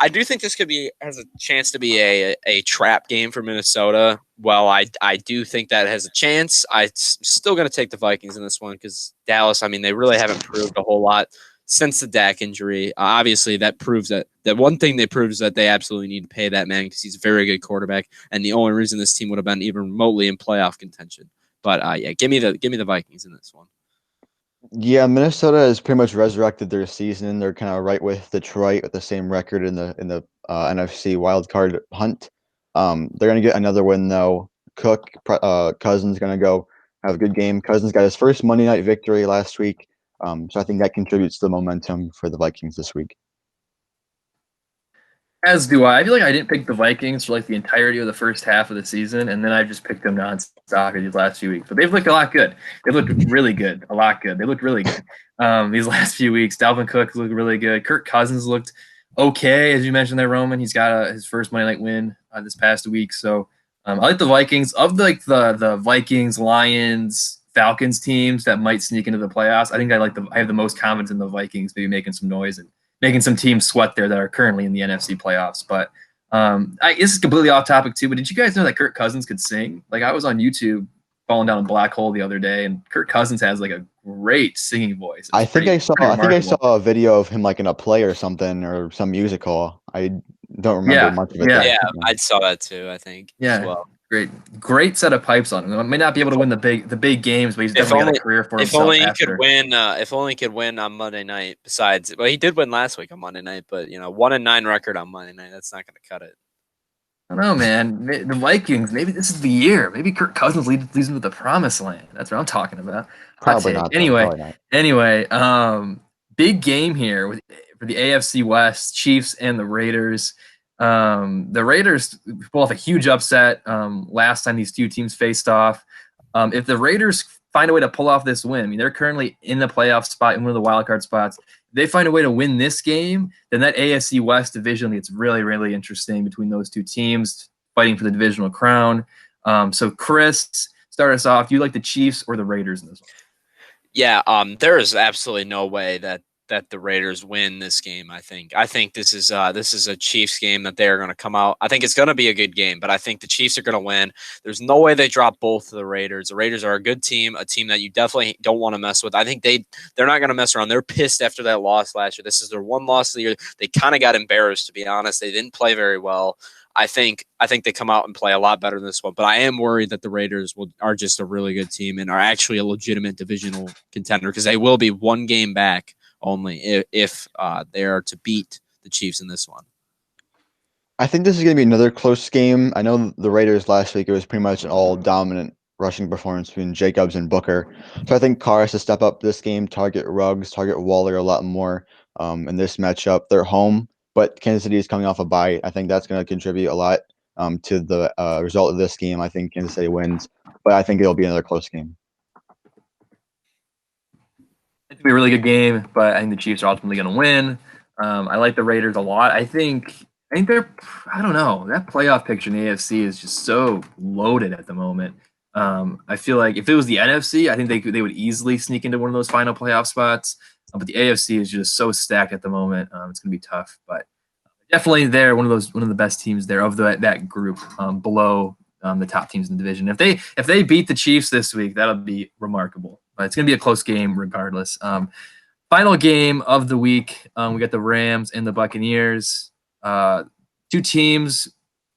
I do think this has a chance to be a trap game for Minnesota. Well, I do think that has a chance. I'm still going to take the Vikings in this one because Dallas, I mean, they really haven't proved a whole lot since the Dak injury. Obviously, that proves that one thing they proved is that they absolutely need to pay that man because he's a very good quarterback, and the only reason this team would have been even remotely in playoff contention. But yeah, give me the Vikings in this one. Yeah, Minnesota has pretty much resurrected their season. They're kind of right with Detroit with the same record in the NFC wildcard hunt. They're gonna get another win though. Cousins gonna go have a good game. Cousins got his first Monday night victory last week. So I think that contributes to the momentum for the Vikings this week. As do I. I feel like I didn't pick the Vikings for like the entirety of the first half of the season, and then I just picked them nonstop these last few weeks. But they've looked a lot good. They've looked really good, a lot good. They looked really good these last few weeks. Dalvin Cook looked really good. Kirk Cousins looked okay, as you mentioned there, Roman. He's got his first Monday night win this past week. So I like the Vikings. Of the Vikings, Lions, Falcons teams that might sneak into the playoffs, I think I have the most confidence in the Vikings maybe making some noise and making some teams sweat there that are currently in the NFC playoffs. But this is completely off topic too, but did you guys know that Kirk Cousins could sing? Like I was on YouTube falling down a black hole the other day, and Kirk Cousins has like a great singing voice. It's I think I saw pretty remarkable. a video of him like in a play or something or some musical. I don't remember much of it though. Yeah, I saw that too, I think, as well. Great set of pipes on him. He may not be able to win the big games, but he's definitely got a career for himself after. If only he could win on Monday night. Besides, well, he did win last week on Monday night, but 1-9 record on Monday night, that's not going to cut it. I don't know, man. The Vikings, maybe this is the year. Maybe Kirk Cousins leads them to the promised land. That's what I'm talking about. Probably not. Anyway, big game here for the AFC West, Chiefs and the Raiders. The Raiders pull off a huge upset last time these two teams faced off. If the Raiders find a way to pull off this win, I mean, they're currently in the playoff spot, in one of the wild card spots. If they find a way to win this game, then that AFC West division gets really, really interesting between those two teams fighting for the divisional crown. So, Chris, start us off. Do you like the Chiefs or the Raiders in this one? Yeah, there is absolutely no way that the Raiders win this game. I think this is a Chiefs game that they are going to come out. I think it's going to be a good game, but I think the Chiefs are going to win. There's no way they drop both of the Raiders. The Raiders are a good team, a team that you definitely don't want to mess with. I think they're not going to mess around. They're pissed after that loss last year. This is their one loss of the year. They kind of got embarrassed, to be honest. They didn't play very well. I think they come out and play a lot better than this one, but I am worried that the Raiders are just a really good team and are actually a legitimate divisional contender because they will be one game back only if they are to beat the Chiefs in this one. I think this is going to be another close game. I know the Raiders last week, it was pretty much an all-dominant rushing performance between Jacobs and Booker. So I think Carr has to step up this game, target Ruggs, target Waller a lot more in this matchup. They're home, but Kansas City is coming off a bye. I think that's going to contribute a lot to the result of this game. I think Kansas City wins, but I think it'll be another close game. It's going to be a really good game, but I think the Chiefs are ultimately going to win. I like the Raiders a lot. I think they're, I don't know, that playoff picture in the AFC is just so loaded at the moment. I feel like if it was the NFC, I think they would easily sneak into one of those final playoff spots. But the AFC is just so stacked at the moment. It's going to be tough, but definitely they're one of the best teams there of that group below the top teams in the division. If they beat the Chiefs this week, that'll be remarkable. But it's going to be a close game regardless. Final game of the week, we got the Rams and the Buccaneers. Two teams.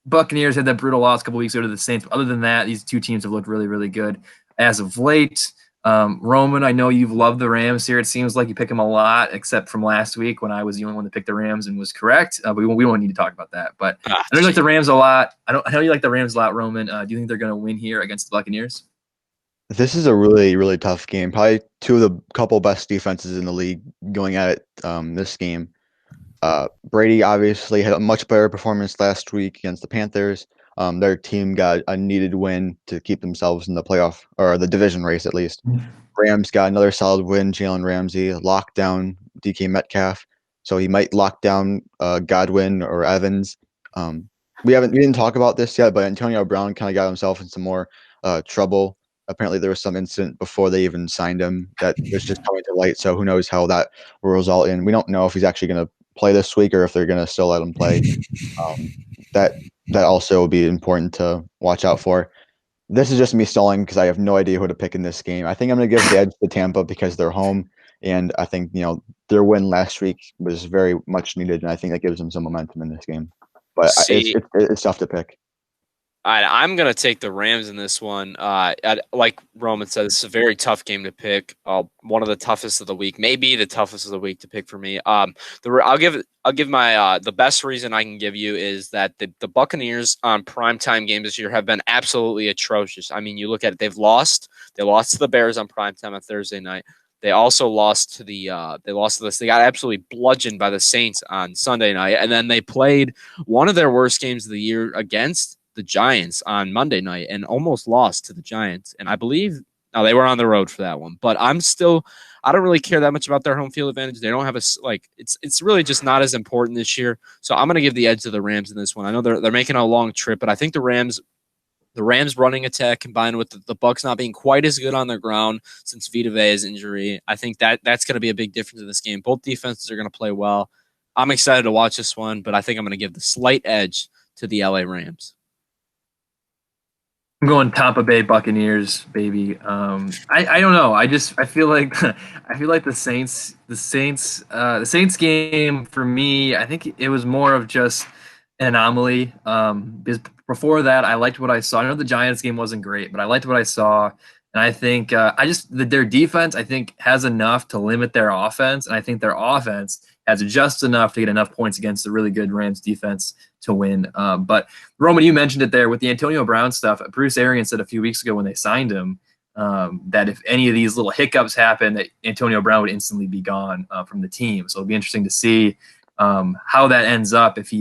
Buccaneers had that brutal loss a couple weeks ago to the Saints. But other than that, these two teams have looked really, really good as of late. Roman, I know you've loved the Rams here. It seems like you pick them a lot, except from last week when I was the only one to pick the Rams and was correct. But we won't need to talk about that. But I know you like the Rams a lot. I know you like the Rams a lot, Roman. Do you think they're going to win here against the Buccaneers? This is a really, really tough game. Probably two of the couple best defenses in the league going at it this game. Brady obviously had a much better performance last week against the Panthers. Their team got a needed win to keep themselves in the playoff or the division race at least. Rams got another solid win. Jalen Ramsey locked down DK Metcalf, so he might lock down Godwin or Evans. We didn't talk about this yet, but Antonio Brown kind of got himself in some more trouble. Apparently, there was some incident before they even signed him that was just coming to light. So who knows how that will result in? We don't know if he's actually going to play this week or if they're going to still let him play. That also will be important to watch out for. This is just me stalling because I have no idea who to pick in this game. I think I'm going to give the edge to Tampa because they're home, and I think their win last week was very much needed, and I think that gives them some momentum in this game. But it's tough to pick. I'm going to take the Rams in this one. Like Roman said, this is a very tough game to pick. One of the toughest of the week, maybe the toughest of the week to pick for me. I'll give my the best reason I can give you is that the Buccaneers on primetime games this year have been absolutely atrocious. I mean, you look at it; they've lost. They lost to the Bears on primetime on Thursday night. They also lost to they got absolutely bludgeoned by the Saints on Sunday night, and then they played one of their worst games of the year against the Giants on Monday night and almost lost to the Giants. And I believe they were on the road for that one, but I don't really care that much about their home field advantage. They don't have it's really just not as important this year. So I'm going to give the edge to the Rams in this one. I know they're making a long trip, but I think the Rams running attack combined with the Bucs not being quite as good on their ground since Vita Vea's injury, I think that's going to be a big difference in this game. Both defenses are going to play well. I'm excited to watch this one, but I think I'm going to give the slight edge to the LA Rams. I'm going Tampa Bay Buccaneers, baby. I don't know. I feel like I feel like the Saints game for me. I think it was more of just an anomaly. Because before that, I liked what I saw. I know the Giants game wasn't great, but I liked what I saw, and I think their defense I think has enough to limit their offense, and I think their offense has just enough to get enough points against the really good Rams defense to win. But Roman, you mentioned it there with the Antonio Brown stuff. Bruce Arians said a few weeks ago when they signed him that if any of these little hiccups happen, that Antonio Brown would instantly be gone from the team. So it'll be interesting to see how that ends up if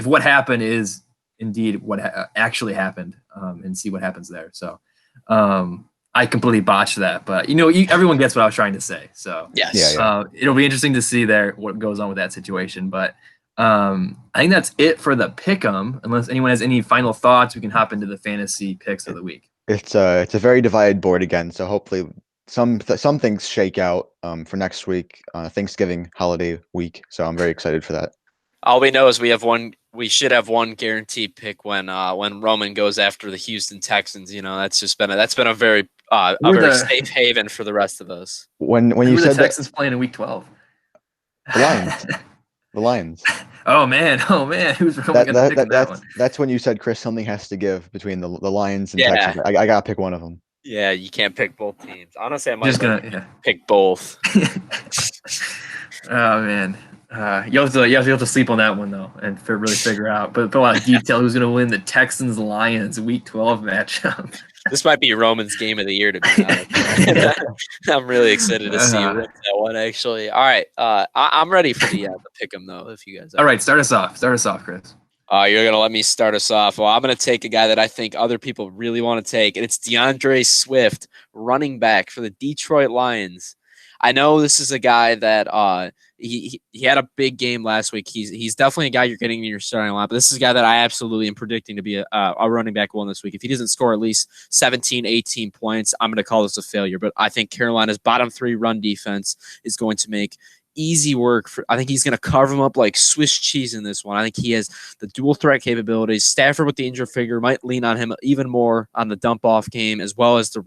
what happened is indeed what actually happened, and see what happens there. So I completely botched that, but everyone gets what I was trying to say. So Yes. it'll be interesting to see there what goes on with that situation. But I think that's it for the pick'em. Unless anyone has any final thoughts, we can hop into the fantasy picks of the week. It's a very divided board again, so hopefully some things shake out for next week, Thanksgiving holiday week. So I'm very excited for that. All we know is we should have one guaranteed pick when Roman goes after the Houston Texans. That's been a very safe haven for the rest of us. When you said the Texans playing in week 12, the Lions, the Lions. Oh man, who's really going to pick that one? That's when you said, Chris, something has to give between the Lions and Texans. I gotta pick one of them. Yeah, you can't pick both teams. Honestly, I might pick both. Oh man. You have to sleep on that one though, and really figure out. But a lot of detail who's going to win the Texans Lions Week 12 matchup. This might be Roman's game of the year, to be honest. I'm really excited to see that one. Actually, all right. I'm ready for the pick 'em though. If you guys, all right, start us off, Chris. You're gonna let me start us off. Well, I'm gonna take a guy that I think other people really want to take, and it's DeAndre Swift, running back for the Detroit Lions. I know this is a guy that he had a big game last week. He's definitely a guy you're getting in your starting lineup. But this is a guy that I absolutely am predicting to be a running back one this week. If he doesn't score at least 17, 18 points, I'm going to call this a failure. But I think Carolina's bottom 3 run defense is going to make easy work. I think he's going to carve him up like Swiss cheese in this one. I think he has the dual threat capabilities. Stafford with the injured figure might lean on him even more on the dump off game as well as the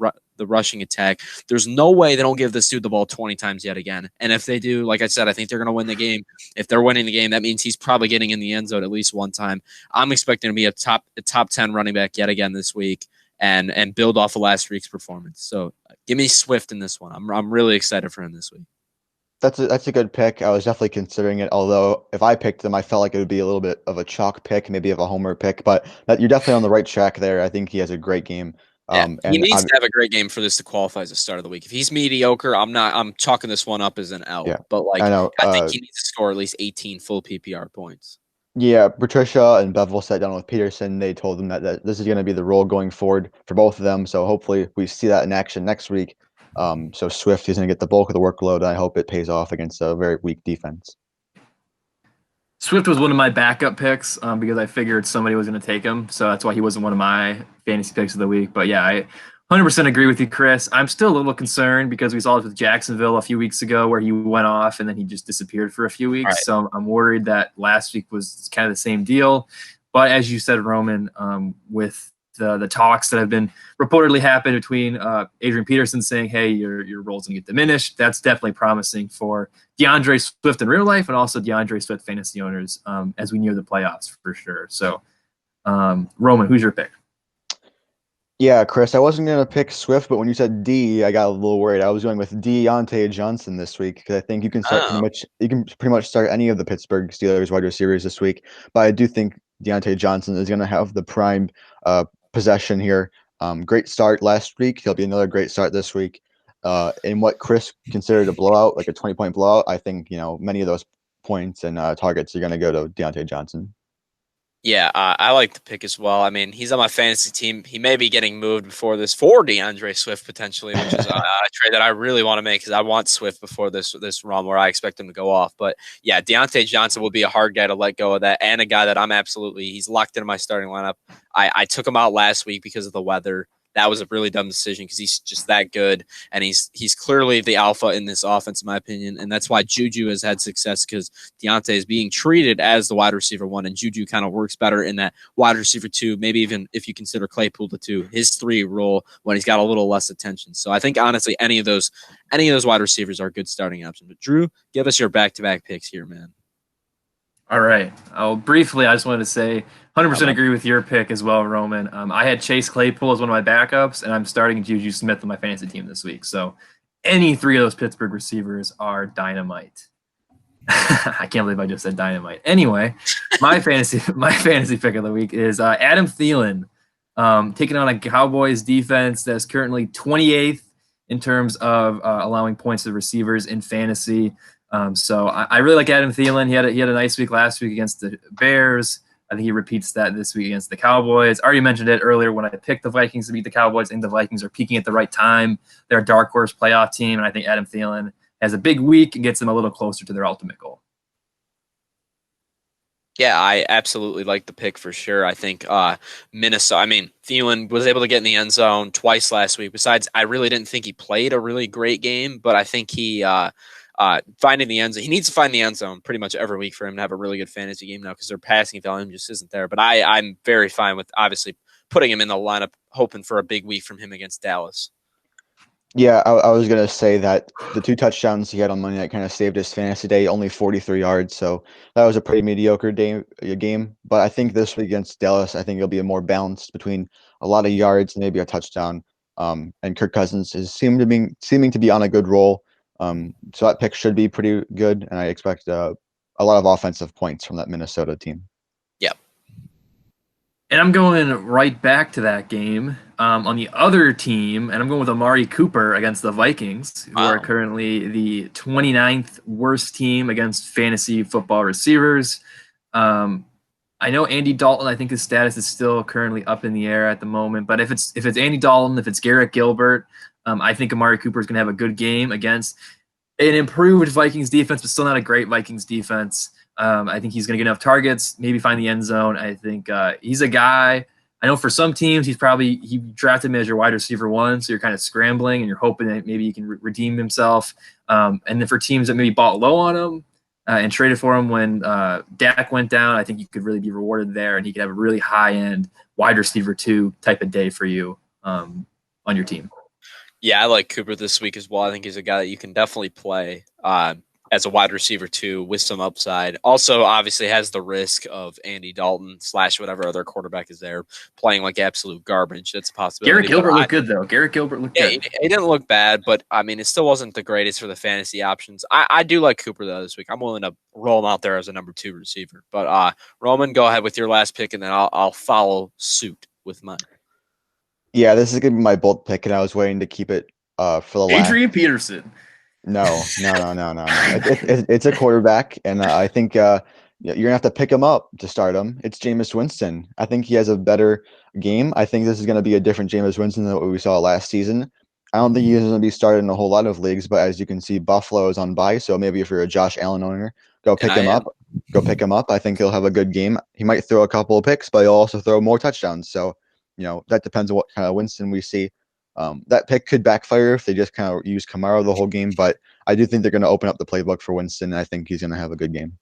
rushing attack. There's no way they don't give this dude the ball 20 times yet again. And if they do, like I said, I think they're going to win the game. If they're winning the game, that means he's probably getting in the end zone at least one time. I'm expecting to be a top 10 running back yet again this week and build off of last week's performance. So give me Swift in this one. I'm really excited for him this week. That's a good pick. I was definitely considering it, although if I picked him, I felt like it would be a little bit of a chalk pick, maybe of a homer pick, but you're definitely on the right track there. I think he has a great game. And he needs to have a great game for this to qualify as a start of the week. If he's mediocre, I'm chalking this one up as an L. Yeah, but I think he needs to score at least 18 full PPR points. Yeah, Patricia and Bevel sat down with Peterson. They told him that this is going to be the role going forward for both of them. So hopefully we see that in action next week. So Swift is going to get the bulk of the workload. And I hope it pays off against a very weak defense. Swift was one of my backup picks because I figured somebody was going to take him. So that's why he wasn't one of my fantasy picks of the week. But yeah, I 100% agree with you, Chris. I'm still a little concerned because we saw it with Jacksonville a few weeks ago where he went off and then he just disappeared for a few weeks. Right. So I'm worried that last week was kind of the same deal. But as you said, Roman, with the talks that have been reportedly happened between Adrian Peterson saying, hey, your role's going to get diminished. That's definitely promising for DeAndre Swift in real life and also DeAndre Swift fantasy owners as we near the playoffs for sure. So, Roman, who's your pick? Yeah, Chris, I wasn't going to pick Swift, but when you said D, I got a little worried. I was going with Deontay Johnson this week because I think you can start pretty much start any of the Pittsburgh Steelers wide receivers this week. But I do think Deontay Johnson is going to have the prime possession here. Great start last week. He'll be another great start this week. In what Chris considered a blowout, like a 20-point blowout, I think many of those points and targets are going to go to Deontay Johnson. Yeah, I like the pick as well. I mean, he's on my fantasy team. He may be getting moved before this for DeAndre Swift potentially, which is a trade that I really want to make because I want Swift before this run where I expect him to go off. But yeah, Deontay Johnson will be a hard guy to let go of that, and a guy that he's locked into my starting lineup. I took him out last week because of the weather. that was a really dumb decision because he's just that good, and he's clearly the alpha in this offense, in my opinion, and that's why Juju has had success because Deontay is being treated as the wide receiver 1, and Juju kind of works better in that wide receiver 2, maybe even if you consider Claypool the 2, his 3 role when he's got a little less attention. So I think honestly any of those wide receivers are a good starting option. But Drew, give us your back-to-back picks here, man. All right. I just wanted to say 100% agree with your pick as well, Roman. I had Chase Claypool as one of my backups, and I'm starting Juju Smith on my fantasy team this week. So any 3 of those Pittsburgh receivers are dynamite. I can't believe I just said dynamite. Anyway, my fantasy pick of the week is Adam Thielen, taking on a Cowboys defense that's currently 28th in terms of allowing points to receivers in fantasy. So I really like Adam Thielen. He had a nice week last week against the Bears. I think he repeats that this week against the Cowboys. I already mentioned it earlier when I picked the Vikings to beat the Cowboys. I think the Vikings are peaking at the right time. They're a dark horse playoff team, and I think Adam Thielen has a big week and gets them a little closer to their ultimate goal. Yeah, I absolutely like the pick for sure. I think Minnesota, Thielen was able to get in the end zone twice last week. Besides, I really didn't think he played a really great game, but I think he finding the end zone, he needs to find the end zone pretty much every week for him to have a really good fantasy game now because their passing volume just isn't there. But I'm very fine with obviously putting him in the lineup, hoping for a big week from him against Dallas. Yeah, I was going to say that the 2 touchdowns he had on Monday night kind of saved his fantasy day, only 43 yards. So that was a pretty mediocre game. But I think this week against Dallas, I think it'll be a more balanced between a lot of yards and maybe a touchdown. And Kirk Cousins is seeming to be on a good roll. So that pick should be pretty good. And I expect a lot of offensive points from that Minnesota team. Yep. And I'm going right back to that game on the other team, and I'm going with Amari Cooper against the Vikings, who are currently the 29th worst team against fantasy football receivers. I know Andy Dalton, I think his status is still currently up in the air at the moment, but if it's Andy Dalton, if it's Garrett Gilbert, I think Amari Cooper is going to have a good game against an improved Vikings defense, but still not a great Vikings defense. I think he's going to get enough targets, maybe find the end zone. I think he's a guy. I know for some teams, he drafted him as your wide receiver 1, so you're kind of scrambling and you're hoping that maybe he can redeem himself. And then for teams that maybe bought low on him and traded for him when Dak went down, I think you could really be rewarded there, and he could have a really high-end wide receiver 2 type of day for you on your team. Yeah, I like Cooper this week as well. I think he's a guy that you can definitely play as a wide receiver 2 with some upside. Also, obviously has the risk of Andy Dalton / whatever other quarterback is there playing like absolute garbage. That's a possibility. Garrett Gilbert looked good, though. Garrett Gilbert looked good. He didn't look bad, but, it still wasn't the greatest for the fantasy options. I do like Cooper, though, this week. I'm willing to roll him out there as a number 2 receiver. But, Roman, go ahead with your last pick, and then I'll follow suit with mine. Yeah, this is going to be my bold pick, and I was waiting to keep it for the last. Adrian Peterson. No. It's a quarterback, and I think you're gonna have to pick him up to start him. It's Jameis Winston. I think he has a better game. I think this is gonna be a different Jameis Winston than what we saw last season. I don't think he's gonna be started in a whole lot of leagues, but as you can see, Buffalo is on bye, so maybe if you're a Josh Allen owner, go pick him up. Go pick him up. I think he'll have a good game. He might throw a couple of picks, but he'll also throw more touchdowns. So that depends on what kind of Winston we see. That pick could backfire if they just kind of use Kamara the whole game, but I do think they're going to open up the playbook for Winston, and I think he's going to have a good game.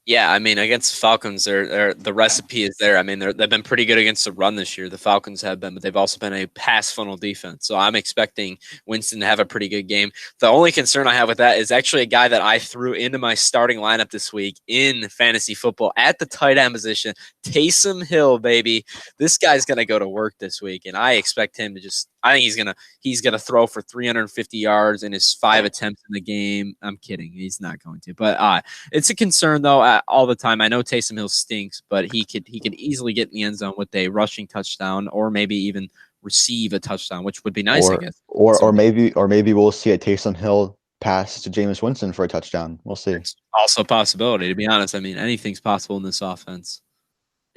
Yeah, against the Falcons, the recipe is there. They've been pretty good against the run this year. The Falcons have been, but they've also been a pass funnel defense. So I'm expecting Winston to have a pretty good game. The only concern I have with that is actually a guy that I threw into my starting lineup this week in fantasy football at the tight end position, Taysom Hill, baby. This guy's going to go to work this week, and I expect him to I think he's gonna throw for 350 yards in his 5 attempts in the game. I'm kidding, he's not going to. But it's a concern though all the time. I know Taysom Hill stinks, but he could easily get in the end zone with a rushing touchdown, or maybe even receive a touchdown, which would be nice, I guess. Or maybe we'll see a Taysom Hill pass to Jameis Winston for a touchdown. We'll see. It's also a possibility, to be honest. Anything's possible in this offense.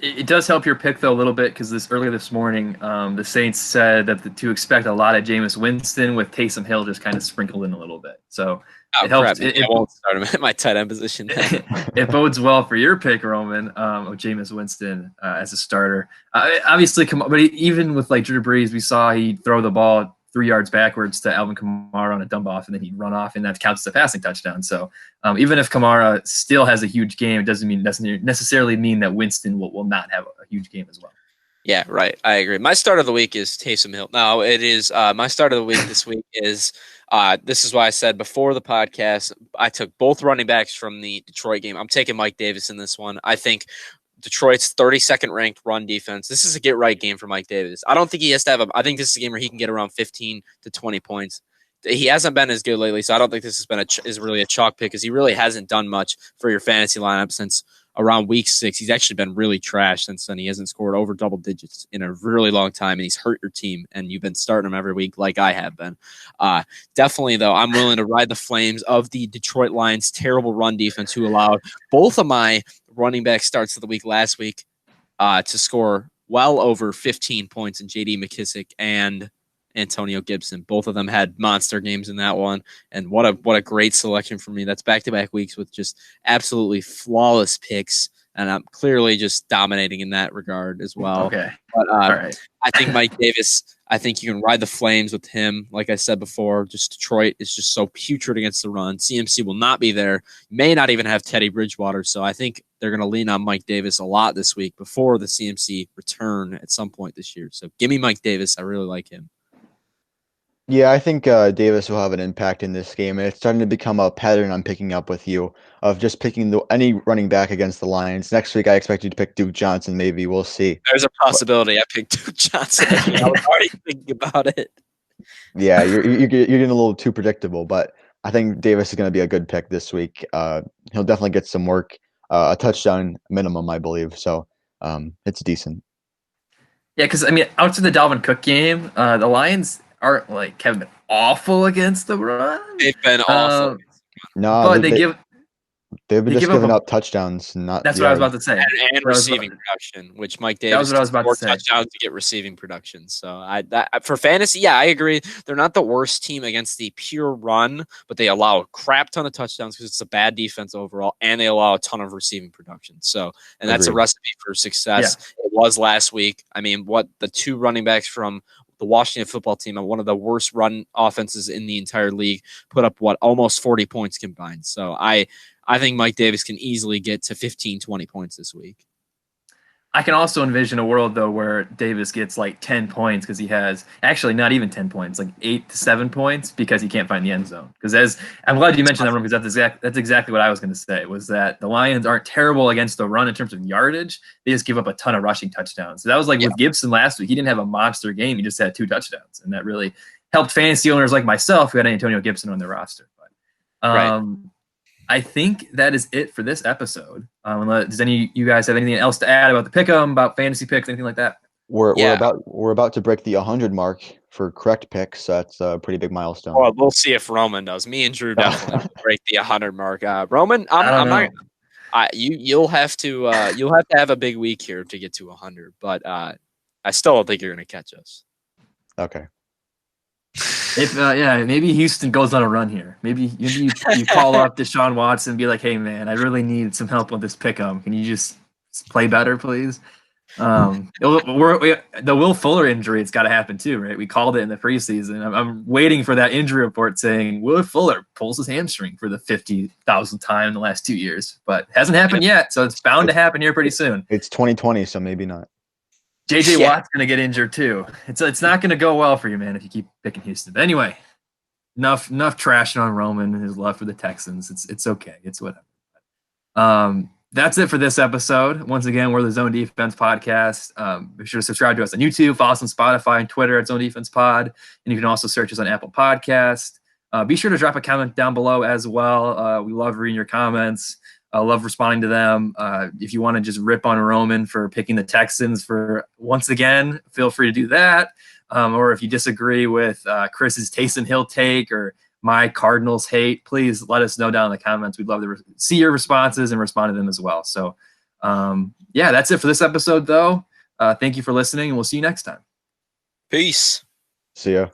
It does help your pick though a little bit because earlier this morning, the Saints said that to expect a lot of Jameis Winston with Taysom Hill just kind of sprinkled in a little bit. So Oh it helps. crap! Maybe I won't start him at my tight end position. Then. It bodes well for your pick, Roman, of Jameis Winston as a starter. Obviously, but even with like Drew Brees, we saw he throw the ball 3 yards backwards to Alvin Kamara on a dump off, and then he'd run off, and that counts as a passing touchdown. So even if Kamara still has a huge game, it doesn't necessarily mean that Winston will not have a huge game as well. Yeah, right. I agree. My start of the week is Taysom Hill. No, it is my start of the week this week is this is why I said before the podcast, I took both running backs from the Detroit game. I'm taking Mike Davis in this one. I think Detroit's 32nd ranked run defense. This is a get right game for Mike Davis. I don't think he has to have I think this is a game where he can get around 15 to 20 points. He hasn't been as good lately, so I don't think this has been is really a chalk pick because he really hasn't done much for your fantasy lineup since around week 6. He's actually been really trash since then. He hasn't scored over double digits in a really long time, and he's hurt your team, and you've been starting him every week like I have been. Definitely, though, I'm willing to ride the flames of the Detroit Lions' terrible run defense, who allowed both of my running back starts of the week last week to score well over 15 points in J.D. McKissick and Antonio Gibson. Both of them had monster games in that one, and what a great selection for me. That's back-to-back weeks with just absolutely flawless picks, and I'm clearly just dominating in that regard as well. Okay. But all right. I think Mike Davis, I think you can ride the flames with him. Like I said before, just Detroit is just so putrid against the run. CMC will not be there. May not even have Teddy Bridgewater, so I think they're going to lean on Mike Davis a lot this week before the CMC return at some point this year. So give me Mike Davis. I really like him. Yeah, I think Davis will have an impact in this game, and it's starting to become a pattern I'm picking up with you of just picking any running back against the Lions. Next week, I expect you to pick Duke Johnson. Maybe we'll see. There's a possibility I picked Duke Johnson. I was already thinking about it. Yeah, you're getting a little too predictable, but I think Davis is going to be a good pick this week. He'll definitely get some work, a touchdown minimum, I believe. So it's decent. Yeah, because I mean, outside the Dalvin Cook game, the Lions aren't have been awful against the run. They've been awful. No, but they've been just giving up touchdowns. That's what I was about to say. And receiving production, which Mike Davis. That was what I was about to say. Touchdowns to get receiving production. So for fantasy, yeah, I agree. They're not the worst team against the pure run, but they allow a crap ton of touchdowns because it's a bad defense overall, and they allow a ton of receiving production. So, and that's a recipe for success. Yeah. It was last week. I mean, the two running backs from the Washington football team, one of the worst run offenses in the entire league, put up almost 40 points combined. So I think Mike Davis can easily get to 15, 20 points this week. I can also envision a world, though, where Davis gets 10 points because he has actually not even 10 points, 8 to 7 points because he can't find the end zone. Because I'm glad you mentioned that, because that's exactly what I was going to say, was that the Lions aren't terrible against the run in terms of yardage. They just give up a ton of rushing touchdowns. So that was with Gibson last week. He didn't have a monster game. He just had 2 touchdowns. And that really helped fantasy owners like myself who had Antonio Gibson on their roster. But, right. I think that is it for this episode. Does you guys have anything else to add about the pick'em, about fantasy picks, anything like that? We're about to break the 100 mark for correct picks. So that's a pretty big milestone. Well, we'll see if Roman does. Me and Drew definitely break the 100 mark. Roman, I'm not. You'll have to have a big week here to get to 100, but I still don't think you're going to catch us. Okay. If maybe Houston goes on a run here. Maybe you call up Deshaun Watson and be like, "Hey man, I really need some help with this pick'em. Can you just play better, please?" The Will Fuller injury, it's got to happen too, right? We called it in the preseason. I'm waiting for that injury report saying Will Fuller pulls his hamstring for the 50,000th time in the last 2 years, but hasn't happened yet, so it's bound to happen here pretty soon. It's 2020, so maybe not. JJ Watt's going to get injured too. It's not going to go well for you, man, if you keep picking Houston. But anyway, enough trashing on Roman and his love for the Texans. It's okay. It's whatever. That's it for this episode. Once again, we're the Zone Defense Podcast. Be sure to subscribe to us on YouTube, follow us on Spotify and Twitter at Zone Defense Pod. And you can also search us on Apple Podcasts. Be sure to drop a comment down below as well. We love reading your comments. I love responding to them. If you want to just rip on Roman for picking the Texans once again, feel free to do that. Or if you disagree with Chris's Taysom Hill take or my Cardinals hate, please let us know down in the comments. We'd love to see your responses and respond to them as well. So Yeah, that's it for this episode, though. Thank you for listening, and we'll see you next time. Peace. See ya.